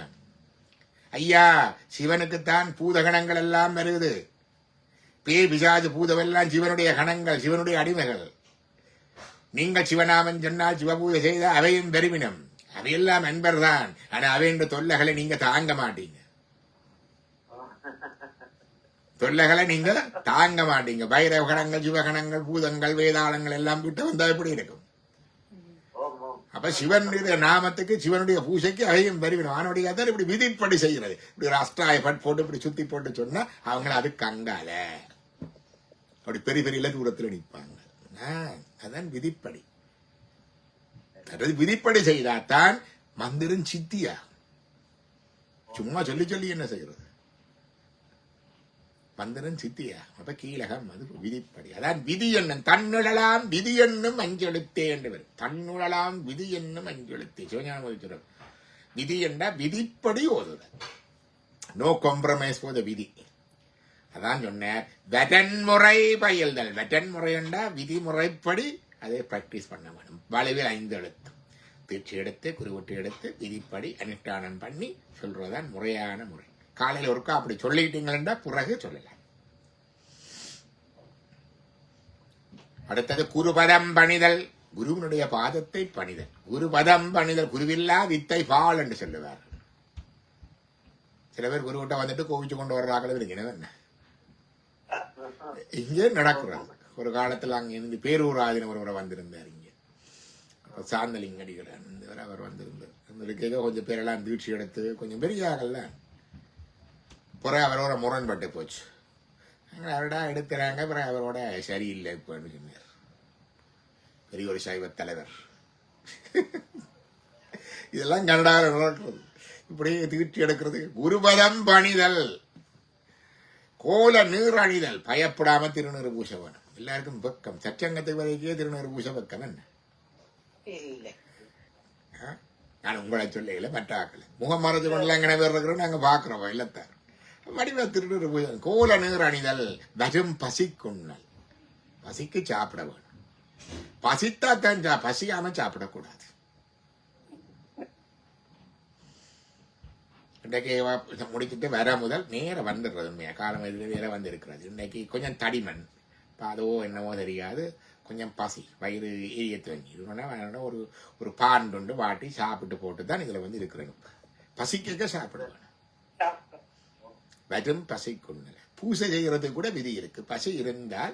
ஐயா, சிவனுக்குத்தான் பூதகணங்கள் எல்லாம் வருது. பேய் பிசாஜு பூதவெல்லாம் சிவனுடைய கணங்கள், சிவனுடைய அடிமைகள். நீங்கள் சிவநாமன் சொன்னால் சிவபூஜை செய்த அவையும் பெருமினம். அவையெல்லாம் அன்பர் தான். ஆனா அவைன்ற தொல்லைகளை நீங்க தாங்க மாட்டீங்க. தொல்லைகளை நீங்க தாங்க மாட்டீங்க. பைரவ கணங்கள், சிவகணங்கள், பூதங்கள், வேதாளங்கள் எல்லாம் விட்டு வந்தா எப்படி இருக்கும்? அப்ப சிவனுடைய நாமத்துக்கு, சிவனுடைய பூஜைக்கு அவையும் பெருமினம். அவனுடைய தான் இப்படி விதிப்படி செய்கிறது. இப்படி ஒரு அஷ்டாய போட்டு இப்படி சுத்தி போட்டு சொன்னா அவங்க அதுக்கு அங்கால அப்படி பெரிய பெரிய தூரத்தில் நிற்பாங்க. அதான் விதிப்படி. விதிப்படி செய்தாத்தான் மந்திரம் சித்தியா. சும்மா சொல்லி சொல்லி என்ன செய்யறது? மந்திரம் சித்தியா. அப்ப கீழகம் அது விதிப்படி. அதான் விதி என்னும் தன்னுடலாம் விதி என்னும் அஞ்செழுத்தே என்று வரும். தன்னுடலாம் விதி என்னும் அஞ்செழுத்தே. சிவஞான விதி என்றா விதிப்படி ஓதுதல். நோ காம்ப்ரமைஸ் போத விதி. அதான் சொன்னார் வெட்டன்முறை பயில்தல். வெட்டன்முறை என்றா விதிமுறைப்படி அதை பிராக்டிஸ் பண்ண வேணும். வலுவில் 5 எழுத்து தீட்சி எடுத்து குருவிட்டு எடுத்து விதிப்படி அனுஷ்டானம் பண்ணி சொல்றதுதான் முறையான முறை. காலையில் ஒருக்கா அப்படி சொல்லிட்டீங்களா பிறகு சொல்லலாம். அடுத்தது குருபதம் பணிதல். குருவனுடைய பாதத்தை பணிதல். குருபதம் பணிதல். குருவில்லா வித்தை பால் என்று சொல்லுவார். சில பேர் குருவிட்ட வந்துட்டு கோவிச்சு கொண்டு வர்றாங்களே இருக்கிறது என்ன இங்கே நடக்கிறது. ஒரு காலத்தில் அங்கே இருந்து பேரூராதின ஒருவரை வந்திருந்தார். இங்கே சாந்தலிங்கடிகள் அவர் வந்திருந்தார். கேட்க கொஞ்சம் பேரெல்லாம் தீட்சி எடுத்து கொஞ்சம் பெரிய ஆகல பிறகு அவரோட முரண்பட்டு போச்சு. அவரோட எடுக்கிறாங்க. பிறகு அவரோட சரியில்லை இப்போன்னு சொன்னார். பெரிய ஒரு சைவ தலைவர். இதெல்லாம் கனடாவில் நடக்கிறது. இப்படி தீட்டி எடுக்கிறது. குருபதம் பணிதல். கோல நீர் அணிதல். பயப்படாம திருநீறு பூச வேணும். எல்லாருக்கும் வெக்கம். சச்சங்கத்துக்கு வரைக்கே திருநீறு பூச வெக்கம் என்ன? நான் உங்களை சொல்ல மற்ற ஆக்கல முகம் மறைச்சு கொண்டெல்லாம் எங்கன பேர் இருக்கிறோம் நாங்க பாக்குறோம். இல்லத்தார் வடிவ திருநீறு பூஜை. கோல நீர் அணிதல். வரும் பசிக்குண்ணல். பசிக்கு சாப்பிட வேணும். பசித்தாத்தான் பசியாம சாப்பிடக்கூடாது. இன்றைக்கு முடிச்சுட்டு வர முதல் நேரம் வந்துடுறது. உண்மையா காலம் வேற வந்து இருக்கிறது. இன்னைக்கு கொஞ்சம் தடிமண் அதோ என்னவோ தெரியாது. கொஞ்சம் பசி வயிறு எரிய துவங்கி ஒரு ஒரு பாண்டு வாட்டி சாப்பிட்டு போட்டு தான் இதுல வந்து இருக்கிறேன். பசிக்க சாப்பிடுவேன். வரும் பசிக்குண்ணல். பூசை செய்யறதுக்கு கூட விதி இருக்கு. பசி இருந்தால்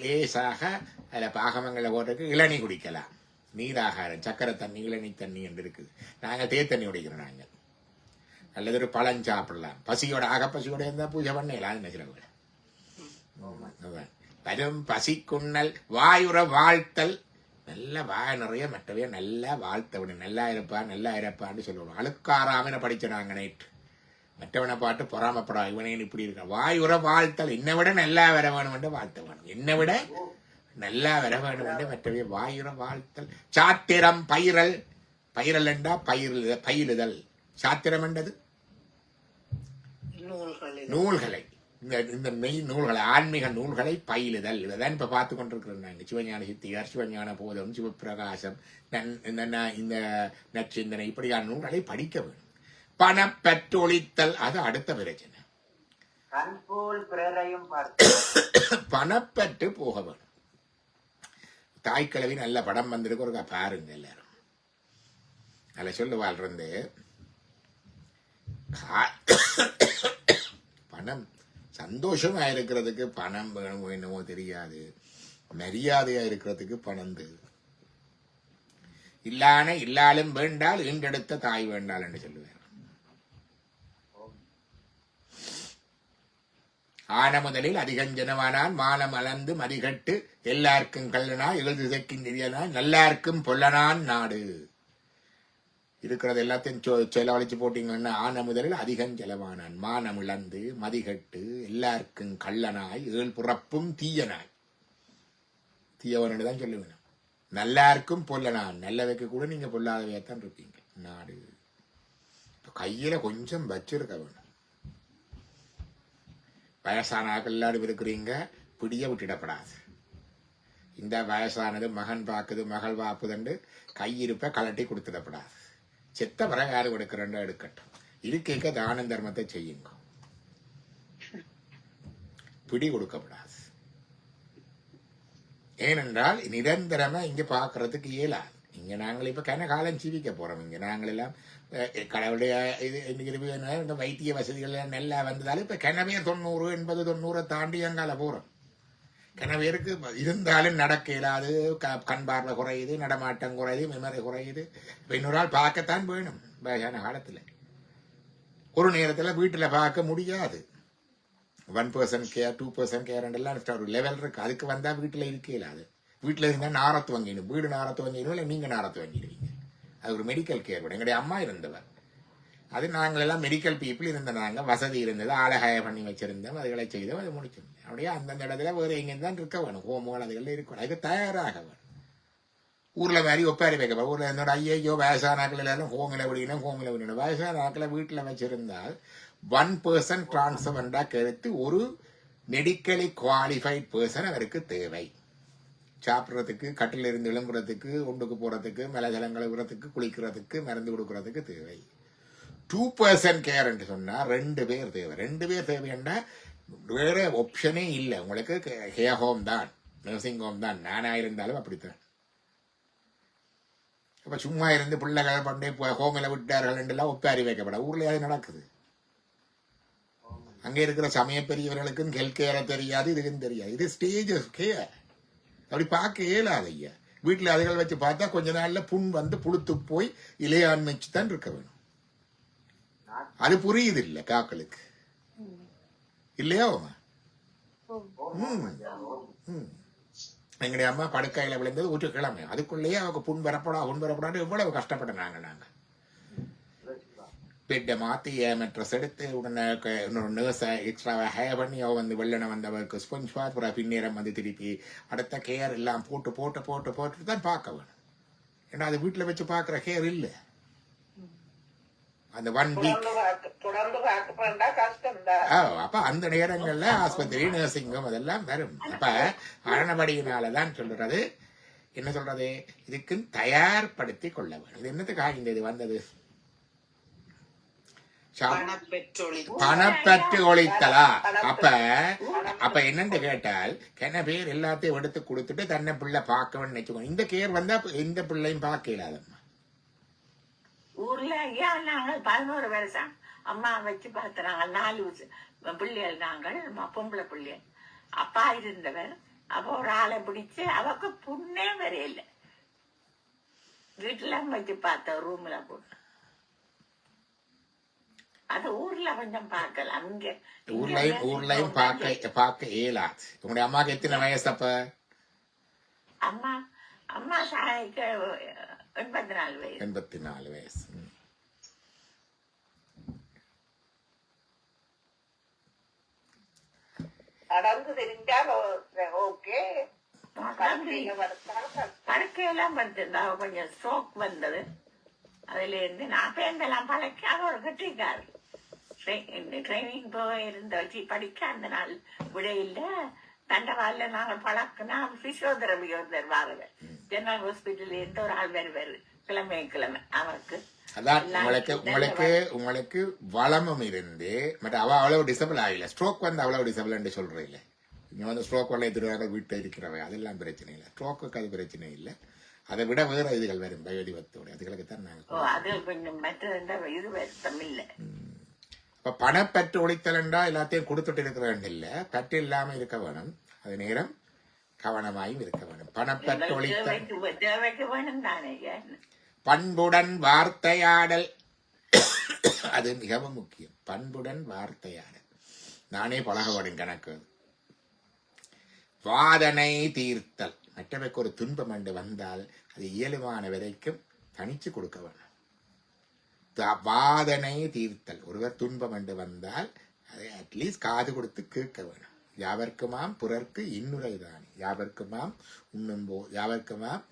லேசாக அதில் பாகமங்களை போட்டுக்கு இளநீ குடிக்கலாம். நீராகாரம் சக்கரை தண்ணி இளநீ தண்ணி என்று இருக்குது. நாங்கள் தேத்தண்ணி குடிக்கிறோம். நாங்கள் அல்லது ஒரு பழம் சாப்பிடலாம். பசியோட பசியோட இருந்தால் பூஜை பண்ணலாம். அது நினைச்சிட வரும் பசிக்குண்ணல். வாயுற வாழ்த்தல். நல்ல வாய நிறைய மற்றவே நல்லா வாழ்த்த விடும். நல்லா இருப்பா நல்லா இருப்பான்னு சொல்லுவோம். அழுக்காராமனை படிச்சிடாங்க நேற்று. மற்றவனை பாட்டு பொறாமப்படா இவனேன்னு இப்படி இருக்க. வாயுற வாழ்த்தல். என்னை விட நல்லா வர வேணும் என்று வாழ்த்த வேணும். என்னை விட நல்லா வர வேணும் என்று மற்றவே வாயுற வாழ்த்தல். சாத்திரம் பயிரல். பயிரல் என்றா பயிலுதல். சாத்திரம் என்றது நூல்களை. இந்த மெய் நூல்களை ஆன்மீக நூல்களை பயிலுதல். இதைதான் இப்ப பார்த்து கொண்டிருக்கிறோம் நாங்க. சிவஞான சித்தியார் சிவஞான போதம் சிவபிரகாசம் இந்த நற்சிந்தனை இப்படியான நூல்களை படிக்க வேண்டும். பணப்பற்றொழித்தல். அது அடுத்த பிரச்சனை. பணப்பற்று போக வேணும். தாய்க்கிழவி நல்ல படம் வந்திருக்கு. ஒரு பாருங்க எல்லாரும். அதில் சொல்லுவாள் இருந்து பணம் சந்தோஷமா இருக்கிறதுக்கு பணம் வேணும். என்னமோ தெரியாது. மரியாதையா இருக்கிறதுக்கு பணம் இல்லாலும் வேண்டால் ஈண்டெடுத்த தாய் வேண்டால் என்று சொல்லுவார். ஆன முதலில் அதிகஞ்சனமானான் மானம் அளந்து மதிகட்டு எல்லாருக்கும் கல்லனா எழுதுதைக்கும் தெரியனா நல்லாருக்கும் பொல்லனான் நாடு. இருக்கிறது எல்லாத்தையும் செலவழிச்சு போட்டீங்கன்னா ஆன முதலில் அதிகம் செலவானான் மானம் இழந்து மதிகட்டு எல்லாருக்கும் கள்ளனாய் ஏழு புறப்பும் தீயனாய். தீயவனு தான் சொல்லுவேன். நல்லாருக்கும் பொல்லனான். நல்லவைக்கு கூட நீங்க பொல்லாதவையத்தான் இருப்பீங்க. நாடு கையில கொஞ்சம் வச்சிருக்க வேணும். வயசானாக்கள் எல்லாரும் இருக்கிறீங்க. பிடிய விட்டுடப்படாது. இந்த வயசானது மகன் பாக்குது மகள் வாப்புதண்டு கையிருப்ப கலட்டி கொடுத்துடப்படாது. செத்த பிறகு யாரு எடுக்கிறண்டோ எடுக்கட்டும். இருக்க தான தர்மத்தை செய்யுங்க. பிடி கொடுக்கப்படாது. ஏனென்றால் நிரந்தரமா இங்க பாக்குறதுக்கு இயலாது. இங்க நாங்கள் இப்ப கன காலம் ஜீவிக்க போறோம். இங்க நாங்கள் எல்லாம் கடவுளுடைய இந்த வைத்திய வசதிகள் எல்லாம் நல்லா வந்ததாலும் இப்ப கிணவேர் 90 80 90 தாண்டி அங்கால போறோம். கிணவேருக்கு இருந்தாலும் நடக்க இயலாது. கண் பார்வை குறையுது. நடமாட்டம் குறையுது. மெமரி குறையுது. இப்ப இன்னொரு ஆள் பார்க்கத்தான் வேணும். வயசான காலத்துல ஒரு நேரத்துல வீட்டுல பார்க்க முடியாது. 1% கேர் 2% கேர் எல்லாம் ஒரு லெவல் இருக்கு. அதுக்கு வந்தா வீட்டுல இருக்க இயலாது. வீட்டுல இருந்தா நாரத்து வாங்கிடும். வீடு நாரத்து வாங்கிடும். இல்லை நீங்க நாரத்து வாங்கிடுவீங்க. அது ஒரு மெடிக்கல் கேர். எங்களுடைய அம்மா இருந்தவர். அது நாங்கள் எல்லாம் மெடிக்கல் பீப்புள் இருந்தனாங்க. வசதி இருந்தது. ஆலகாய பண்ணி வச்சிருந்தோம். அதுகளை செய்தோம். அதை முடிச்சோம். அப்படியே அந்தந்த இடத்துல வேறு எங்கேருந்து தான் இருக்க வேணும். ஹோமுகள் அதுகள் இருக்கணும். அதுக்கு தயாராக வேணும். ஊர்ல மாதிரி ஒப்பாரி வைக்க ஊர்ல என்னோட ஐயோ வயசானாக்கள் எல்லாரும் ஹோமில் விடணும். ஹோமில் விடணும். வயசானாக்களை வீட்டுல வச்சிருந்தால் 1% டிரான்ஸ்ஃபர்ண்டா கருத்து ஒரு மெடிக்கலி குவாலிஃபைட் பர்சன் அவருக்கு தேவை. சாப்பிட்றதுக்கு கட்டில இருந்து எழும்புறதுக்கு ஒன்றுக்கு போறதுக்கு மலைஜலம் கழுவுறதுக்கு குளிக்கிறதுக்கு மருந்து கொடுக்கறதுக்கு தேவை. 2% கேர் என்று சொன்னா 2 பேர் தேவை. 2 பேர் தேவைன்னா வேற ஆப்ஷனே இல்லை உங்களுக்கு. கேர் ஹோம் தான், நர்சிங் ஹோம் தான். நானா இருந்தாலும் அப்படித்தான். அப்ப சும்மா இருந்து பிள்ளைகள் பண்டே ஹோமில் விட்டார்கள் என்றெல்லாம் ஒப்பாரி வைக்கப்பட ஊர்ல அது நடக்குது. அங்கே இருக்கிற சமய பெரியவர்களுக்கும் ஹெல்த் கேரை தெரியாது, இதுக்கும் தெரியாது. இது ஸ்டேஜ் ஆஃப் கேர். அப்படி பார்க்க இயலாது ஐயா. வீட்டில் அதுகள் வச்சு பார்த்தா கொஞ்ச நாள்ல புண் வந்து புழுத்து போய் இலையாண்மைச்சு தான் இருக்க வேணும். அது புரியுது இல்லை காக்களுக்கு இல்லையா? எங்களுடைய அம்மா படுக்கையில விழுந்தது ஒரு கிழமை, அதுக்குள்ளேயே அவங்க புண் வரப்படாது எவ்வளவு கஷ்டப்பட்டாங்க. நாங்க பெட்டை மாத்தி மெட்ரஸ் எடுத்து உடனே இன்னொரு நர்ஸை எக்ஸ்ட்ராவை ஹேர் பண்ணி அவ வந்து வெள்ளனை வந்தவருக்கு ஸ்பொஞ்ச் பாத் பின்னேரம் வந்து திருப்பி அடுத்த கேர் எல்லாம் போட்டு போட்டு போட்டு போட்டு தான் பார்க்க வேணும். ஏன்னா அது வீட்டுல வச்சு பார்க்குற கேர் இல்லை. அந்த 1 வீக் அப்ப அந்த நேரங்கள்ல ஆஸ்பத்திரி நர்சிங்கும் அதெல்லாம் வரும். அப்ப மரணபடியினாலதான் சொல்றது என்ன சொல்றது, இதுக்கு தயார்படுத்தி கொள்ள வேணும். இது என்னத்துக்காக இந்த இது வந்தது? பணப்பற்று ஒழித்தலா? அப்ப என்னன்னு கேட்டால் கென பேர் எல்லாத்தையும் எடுத்து கொடுத்துட்டு தன்னை பிள்ளை பார்க்கணும்னு நினைச்சுக்கோங்க. இந்த கேர் வந்தா இந்த பிள்ளையும் பார்க்க இல்லாதம்மா. ஊர்ல ஏன் நாங்கள் 11 வருஷம் அம்மா வச்சு பார்த்துறாங்க. 4 பிள்ளைகள் நாங்கள் பொம்பளை பிள்ளைகள். அப்பா இருந்தவர் அப்ப ஒரு ஆளை பிடிச்சு அவக்கு புண்ணே வரையில வீட்டுல வச்சு பார்த்த ரூம்ல போட்டு. அது ஊர்ல கொஞ்சம் பார்க்கலாம். ஊர்லயும் பார்க்க இயலாது. உங்களுடைய அம்மாக்கு எத்தனை வயசு அப்ப? அம்மா சாய்க்கு 84 வயசு. 84 வயசு. நடந்து தெரிஞ்சால் ஓகே. படுக்கையெல்லாம் படுத்திருந்தா கொஞ்சம் ஸ்ட்ரோக் வந்தது. அதுல இருந்து நான் பேந்தெல்லாம் பழக்கி அது ஒரு கட்டிக்காரு ட்ரைனிங் போய் இருந்த வச்சு படிக்க அந்த நாள் விட இல்ல. தண்டவாள்ல நாங்கள் பழக்கினா பிசியோதெரபி ஒருத்தர் வாருங்க. ஜெனரல் ஹாஸ்பிட்டல் இருந்து ஒரு ஆள் வருவாரு கிழமை அவருக்கு. அதான் உங்களுக்கு வளமும் இருந்து மற்ற அவ அவ்வளவு டிசபிள் ஆகல. ஸ்ட்ரோக் வந்து அவ்வளவு டிசபிள் சொல்றேன் இல்ல. இங்க வந்து ஸ்ட்ரோக் வரல எதிர்வாக வீட்டில் இருக்கிறவ அதெல்லாம் பிரச்சனை இல்லை. ஸ்ட்ரோக்குக்கு அது பிரச்சனை இல்லை. அதை விட வேற இதுகள் வரும் பயோடிவத்தோட. அதுகளுக்கு தான் இப்ப பணப்பற்று ஒழித்தல் என்றா எல்லாத்தையும் கொடுத்துட்டு இருக்கிறவன் இல்ல. பற்று இல்லாம இருக்க வேணும். அது நேரம் கவனமாயும் இருக்க வேணும். பணப்பற்று ஒழித்தல், பண்புடன் வார்த்தையாடல் அது மிகவும் முக்கியம். பண்புடன் வார்த்தையாடல் நானே பழக வேணும் கணக்கு. வாதனை தீர்த்தல், மற்றவருக்கு ஒரு துன்பம் என்று வந்தால் அது இயலுமான வரைக்கும் தனிச்சு கொடுக்க வேணும். வாதனை தீர்த்தல், ஒருவர் துன்பம் என்று வந்தால் அதை அட்லீஸ்ட் காது கொடுத்து கேட்க வேணும். யாவர்க்குமாம் பிறர்க்கு இன்னுரைதான், யாவர்க்குமாம் உண்ணும்போ, யாவர்க்குமாம்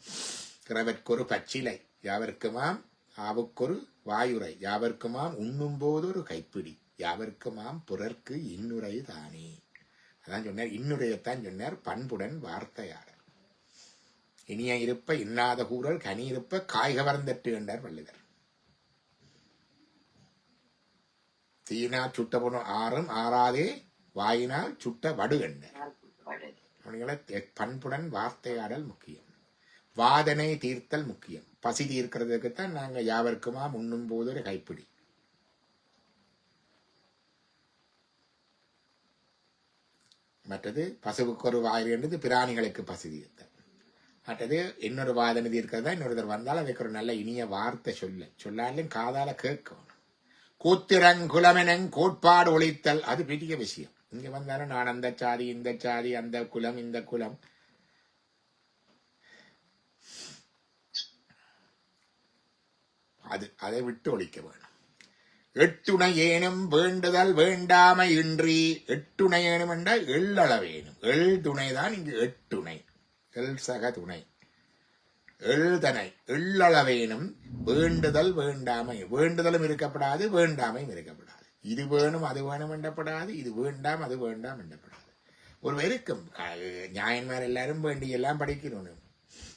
கிரவற்கொரு பச்சிலை, யாவர்க்குமாம் ஆவுக்கொரு வாயுரை, யாவர்க்குமாம் உண்ணும்போது ஒரு கைப்பிடி, யாவர்க்குமாம் பிறர்க்கு இன்னுரை தானே. அதான் சொன்னார். இன்னுரையத்தான் சொன்னார். பண்புடன் வார்த்தையாடல். இனிய இருப்ப இன்னாத கூறல் கனி இருப்ப காய் கவர்ந்தட்டு என்றார் வள்ளுவர். தீனா சுட்ட பொண்ணு ஆறும் ஆறாதே வாயினால் சுட்ட வடு என்றார். பண்புடன் வார்த்தையாடல் முக்கியம். வாதனை தீர்த்தல் முக்கியம். பசி தீர்க்கிறதுக்குத்தான் நாங்க யாவருக்குமா உண்ணும் போது ஒரு கைப்பிடி. மற்றது பசுவுக்கு ஒரு வாயில் என்றது பிராணிகளுக்கு பசி தீர்த்தல். மற்றது இன்னொரு வாதனை தீர்க்கிறதா இன்னொருத்தர் வந்தாலும் அதுக்கு ஒரு நல்ல இனிய வார்த்தை சொல்லாலும் காதால கேட்கணும். கூத்திரங்குலமெனங் கோட்பாடு ஒழித்தல் அது பெரிய விஷயம். இங்க வந்தாலும் நான் அந்த சாதி இந்த சாதி அந்த குலம் இந்த குலம், அதை விட்டு ஒழிக்க வேணும். எட்டுணை ஏனும் வேண்டுதல் வேண்டாமை இன்றி, எட்டுணை ஏனும் என்றால் எள்ளளவேனும், எள் துணைதான் இங்கு எட்டுணை, எள் சக துணை, எழுதனை எள்ளளவேனும் வேண்டுதல் வேண்டாமை, வேண்டுதலும் இருக்கப்படாது வேண்டாமையும் இருக்கப்படாது. இது வேணும் அது வேணும் என்றப்படாது, இது வேண்டாம் அது வேண்டாம் என்றப்படாது. ஒரு வெறுக்கும் ஞாயின்மார் எல்லாரும் வேண்டி எல்லாம் படிக்கணும்.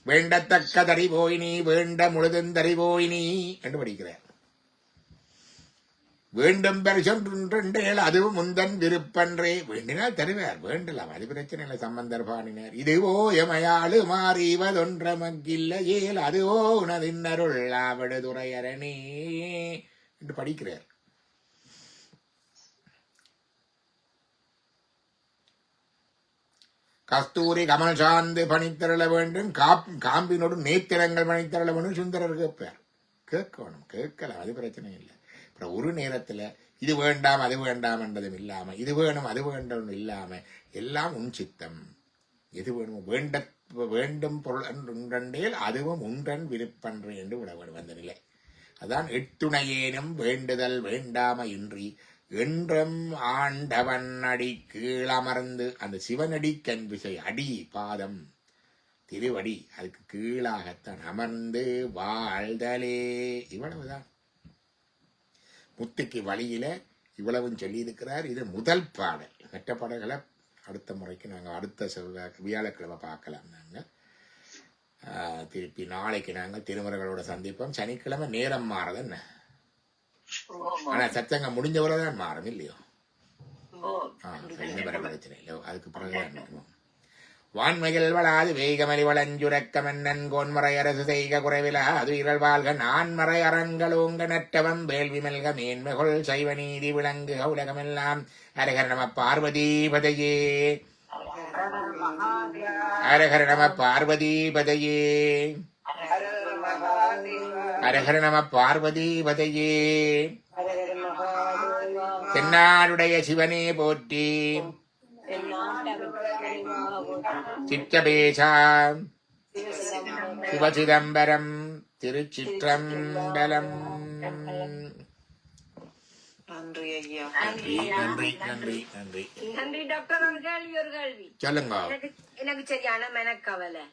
வேண்டத்தக்க தறி போயினி வேண்ட முழுதந்தறி போயினி என்று படிக்கிறார். வேண்டும் பெருசொன்றேல் அதுவும் முந்தன் விருப்பன்றே. வேண்டினால் தருவார், வேண்டலாம், அது பிரச்சனை இல்லை. சம்பந்தர் பாடினார், இதுவோ எமையாளு மாறிவதொன்ற மக்கில்ல ஏல் அதுவோ உனதின்னருள் ஆவடுதுறையரணே என்று படிக்கிறார். கஸ்தூரி கமல் சார்ந்து பணித்தரள வேண்டும், காம்பினோடு நேத்திரங்கள் பணித்தரள வேண்டும் சுந்தரர் கேட்பார். கேட்கணும், கேட்கலாம், அது பிரச்சனை இல்லை. அப்புறம் ஒரு நேரத்துல இது வேண்டாம் அது வேண்டாம் என்றதும் இல்லாம, இது வேணும் அது வேண்டும் இல்லாம, எல்லாம் உன் சித்தம், எது வேணும் வேண்டும் பொருள் உண்டேல் அதுவும் உன்றன் விருப்பன்று என்று விட வேண்டும் அந்த நிலை. அதான் எட்டுணையேனும் வேண்டுதல் வேண்டாம இன்றி என்றும் ஆண்டவன் அடி கீழமர்ந்து, அந்த சிவனடி கண்விசை, அடி பாதம் திருவடி, அதுக்கு கீழாகத்தான் அமர்ந்து வாழ்தலே. இவ்வளவுதான் முத்துக்கு வழியில இவ்வளவும் சொல்லி இருக்கிறார். இது முதல் பாடல். மற்ற பாடல்களை அடுத்த முறைக்கு நாங்கள் அடுத்த வியாழக்கிழமை பார்க்கலாம். நாங்கள் திருப்பி நாளைக்கு நாங்கள் திருமுறைகளோட சந்திப்போம். சனிக்கிழமை நேரம் மாறுது என்ன, ஆனா சத்தங்க முடிஞ்சவரைதான் மாறும் இல்லையோ? பிரச்சனை இல்லையோ? அதுக்கு பிறகுதான் வான்மைகள் வளாது வேகமலி வளஞ்சுரக்கமன்னன் கோன்மறை அரசு செய்க குறைவிலா அது இரல் வாழ்க நான்மறை அரங்களோங்க நற்றவம் வேள்வி மெல்க மேன்மைகொள் சைவ நீதி விளங்குக உலகமெல்லாம். அரகர நம பார்வதீபதையே, அரகர நம பார்வதீபதையே, அரகர நம பார்வதீபதையே. தென்னாடுடைய சிவனே போற்றி, சிற்றபேசா சிவசிதம்பரம் திருச்சிற்றம்பலம். நன்றி ஐயா. நன்றி நன்றி நன்றி நன்றி நன்றி டாக்டர். ஒரு கேள்வி சொல்லுங்க. எனக்கு சரியான மெனக்கவலை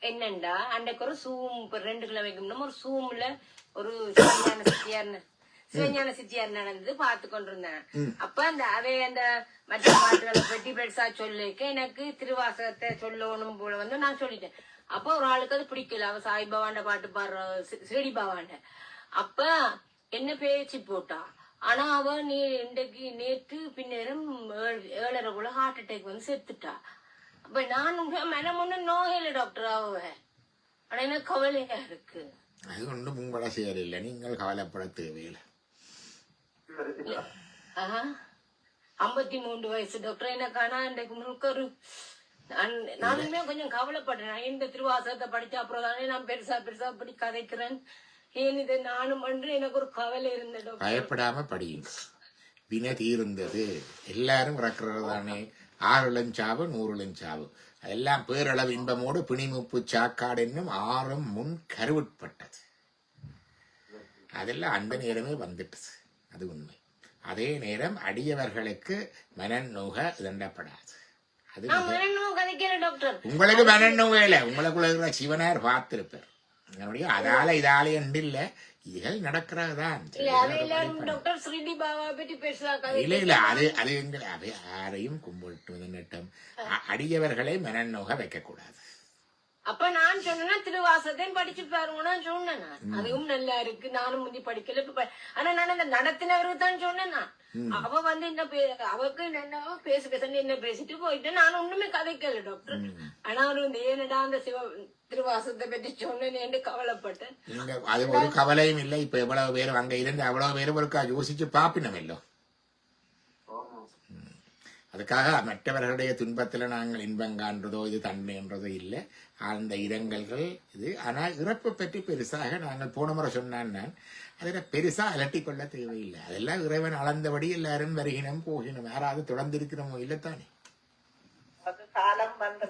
என்னண்டா, அன்றைக்கு ஒரு சூம் 2 கிலோமீட்டர் ஒரு சூம்ல ஒரு சிவஞான சித்தியார் நடந்தது பார்த்து கொண்டிருந்தேன். அப்ப அந்த மற்ற பாட்டுகளை பெட்டி பெருசா சொல்லிக்க எனக்கு திருவாசகத்தை சொல்லணும் போல நான் சொல்லிட்டேன். அப்ப ஒரு ஆளுக்கு அது பிடிக்கல, அவ சாய்பாவாண்ட பாட்டு பாடுற சிறடி பாவாண்ட. அப்ப என்ன பேச்சு போட்டா, ஆனா அவ இன்றைக்கு நேற்று பின்னேரம் 7:30 போல ஹார்ட் அட்டாக் வந்து செத்துட்டா. அப்ப நான் மனம் ஒண்ணு நோயில டாக்டர் அவ, ஆனா எனக்கு கவலையா இருக்கு. அது ஒன்றும் உங்களோட செயல் இல்லை, நீங்கள் கவலைப்பட தேவையில்லை. 53 வயசு டாக்டர். எனக்கு ஆனா இன்றைக்கு முழுக்க ஒரு நானுமே கொஞ்சம் கவலைப்படுறேன். இந்த திருவாசகத்தை படிச்ச அப்புறம் தானே நான் பெருசா அப்படி கதைக்கிறேன். ஏன் இதை நானும் என்று எனக்கு ஒரு கவலை இருந்தது. பயப்படாம படியுங்க, வினை தீர்ந்தது. எல்லாரும் இறக்குறது தானே, 6 இளஞ்சாவு 100 இளஞ்சாவு, அதெல்லாம் பேரளவு இன்பமோடு பிணிமுப்பு சாக்காடு என்னும் 6 முன் கருவுட்பட்டது. அதெல்லாம் அந்த நேரமே வந்துட்டுது, அது உண்மை. அதே நேரம் அடியவர்களுக்கு மனநோக தண்டப்படாது. அது உங்களுக்கு மனநோக இல்லை, உங்களுக்குள்ள இருக்கிற சிவனார் பார்த்திருப்பார். அதால இதால என்று இல்ல, இதுகள் நடக்கிறதுதான். இல்ல இல்ல, அது எங்களை யாரையும் கும்பிட்டு நட்டம் அடியவர்களை மனநோக வைக்க கூடாது. அப்ப நான் சொன்னா திருவாசத்தையும் படிச்சு பாருங்க சொன்னேன். அதுவும் நல்லா இருக்கு, நானும் முந்தி படிக்கல. ஆனா நான் அந்த நடத்தினவருக்கு தான் சொன்னேன். அவ என்ன அவக்கு என்னவோ பேசுன்னு என்ன பேசிட்டு போயிட்டு நான் ஒண்ணுமே கதைக்கல டாக்டர். ஆனா அவரு ஏனடா அந்த திருவாசத்தை பற்றி சொன்னேன்னு கவலைப்பட்டேன். அது ஒரு கவலையும் இல்லை. இப்ப எவ்வளவு பேரும் அங்க இருந்து அவ்வளவு பேரும் ஒரு யோசிச்சு பாப்பினம் இல்லோ. அதுக்காக மற்றவர்களுடைய துன்பத்துல நாங்கள் இன்பம் காண்றதோ இது தன்மை என்றதோ இல்லை, அந்த இரங்கல்கள் இது. ஆனால் இறப்பை பற்றி பெருசாக நாங்கள் போன முறை சொன்னான், அதில் பெருசா அலட்டி கொள்ள தேவையில்லை. அதெல்லாம் இறைவன் அளந்தபடி எல்லாரும் வருகினம் போகினோம், யாராவது தொடர்ந்திருக்கிறோமோ இல்லத்தானே.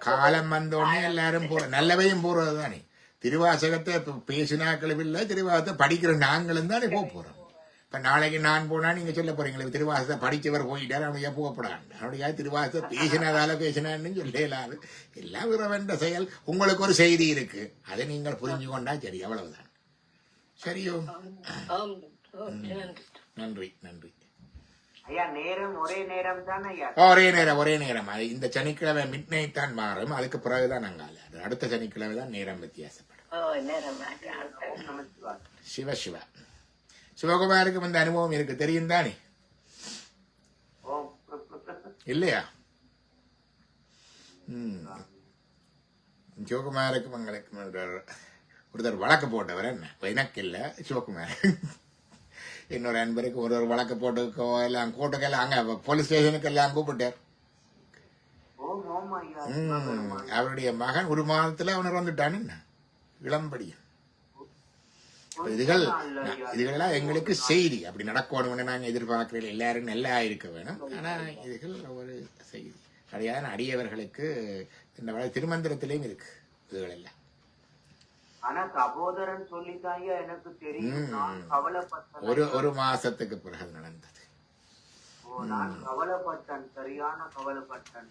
காலம் வந்தோடனே எல்லாரும் போற நல்லவையும் போறது தானே. திருவாசகத்தை பேசினாக்களும் இல்லை, திருவாசகத்தை படிக்கிற நாங்களும் தானே போறோம். இப்ப நாளைக்கு நான் போனா நீங்க சொல்ல போறீங்களே திருவாசத்தை படிச்சவர் போயிட்டாரு, அவனுடைய போகப்படாது, அவனுடைய திருவாசத்தை பேசினதால பேசினான்னு சொல்லலாது. எல்லாம் இறைவன் செயல். உங்களுக்கு ஒரு செய்தி இருக்கு, அதை நீங்கள் புரிஞ்சு கொண்டா சரி, அவ்வளவுதான். சரியோ? நன்றி நன்றி. ஒரே நேரம். இந்த சனிக்கிழமை மிட் நைட் தான் மாறும், அதுக்கு பிறகுதான் நாங்கள் அடுத்த சனிக்கிழமை தான் நேரம் வித்தியாசப்படும். சிவ சிவா. சிவகுமாருக்கு இந்த அனுபவம் இருக்கு, தெரியும் தானே? இல்லையா? சிவகுமாருக்கு உங்களுக்கு ஒருத்தர் வழக்கு போட்டவர் என்ன, எனக்கு இல்லை, சிவகுமார் இன்னொரு அன்பருக்கு ஒரு வழக்கு போட்டுக்கோ எல்லாம் கோர்ட்டுக்கெல்லாம் அங்க போலீஸ் ஸ்டேஷனுக்கு எல்லாம் கூப்பிட்டார். அவருடைய மகன் ஒரு மாதத்துல அவனர் வந்துட்டான், இளம்படியன். இதுகளெல்லாம் எங்களுக்கு செய்தி, அப்படி நடக்கணும்னு நாங்க எதிர்பார்க்கிறோம். எல்லாரும் நல்லா இருக்க வேணும். ஆனா இதுகள் ஒரு செய்தி கிடையாது. அடியவர்களுக்கு இந்த வரை திருமந்திரத்திலையும் இருக்கு இதுகள் எல்லாம். ஆனா சகோதரன் சொல்லித்தாயா எனக்கு தெரியும். நான் கவலைப்பட்டேன். ஒரு மாசத்துக்கு பிறகு நடந்தது. நான் கவலைப்பட்டேன், சரியான கவலைப்பட்டேன்.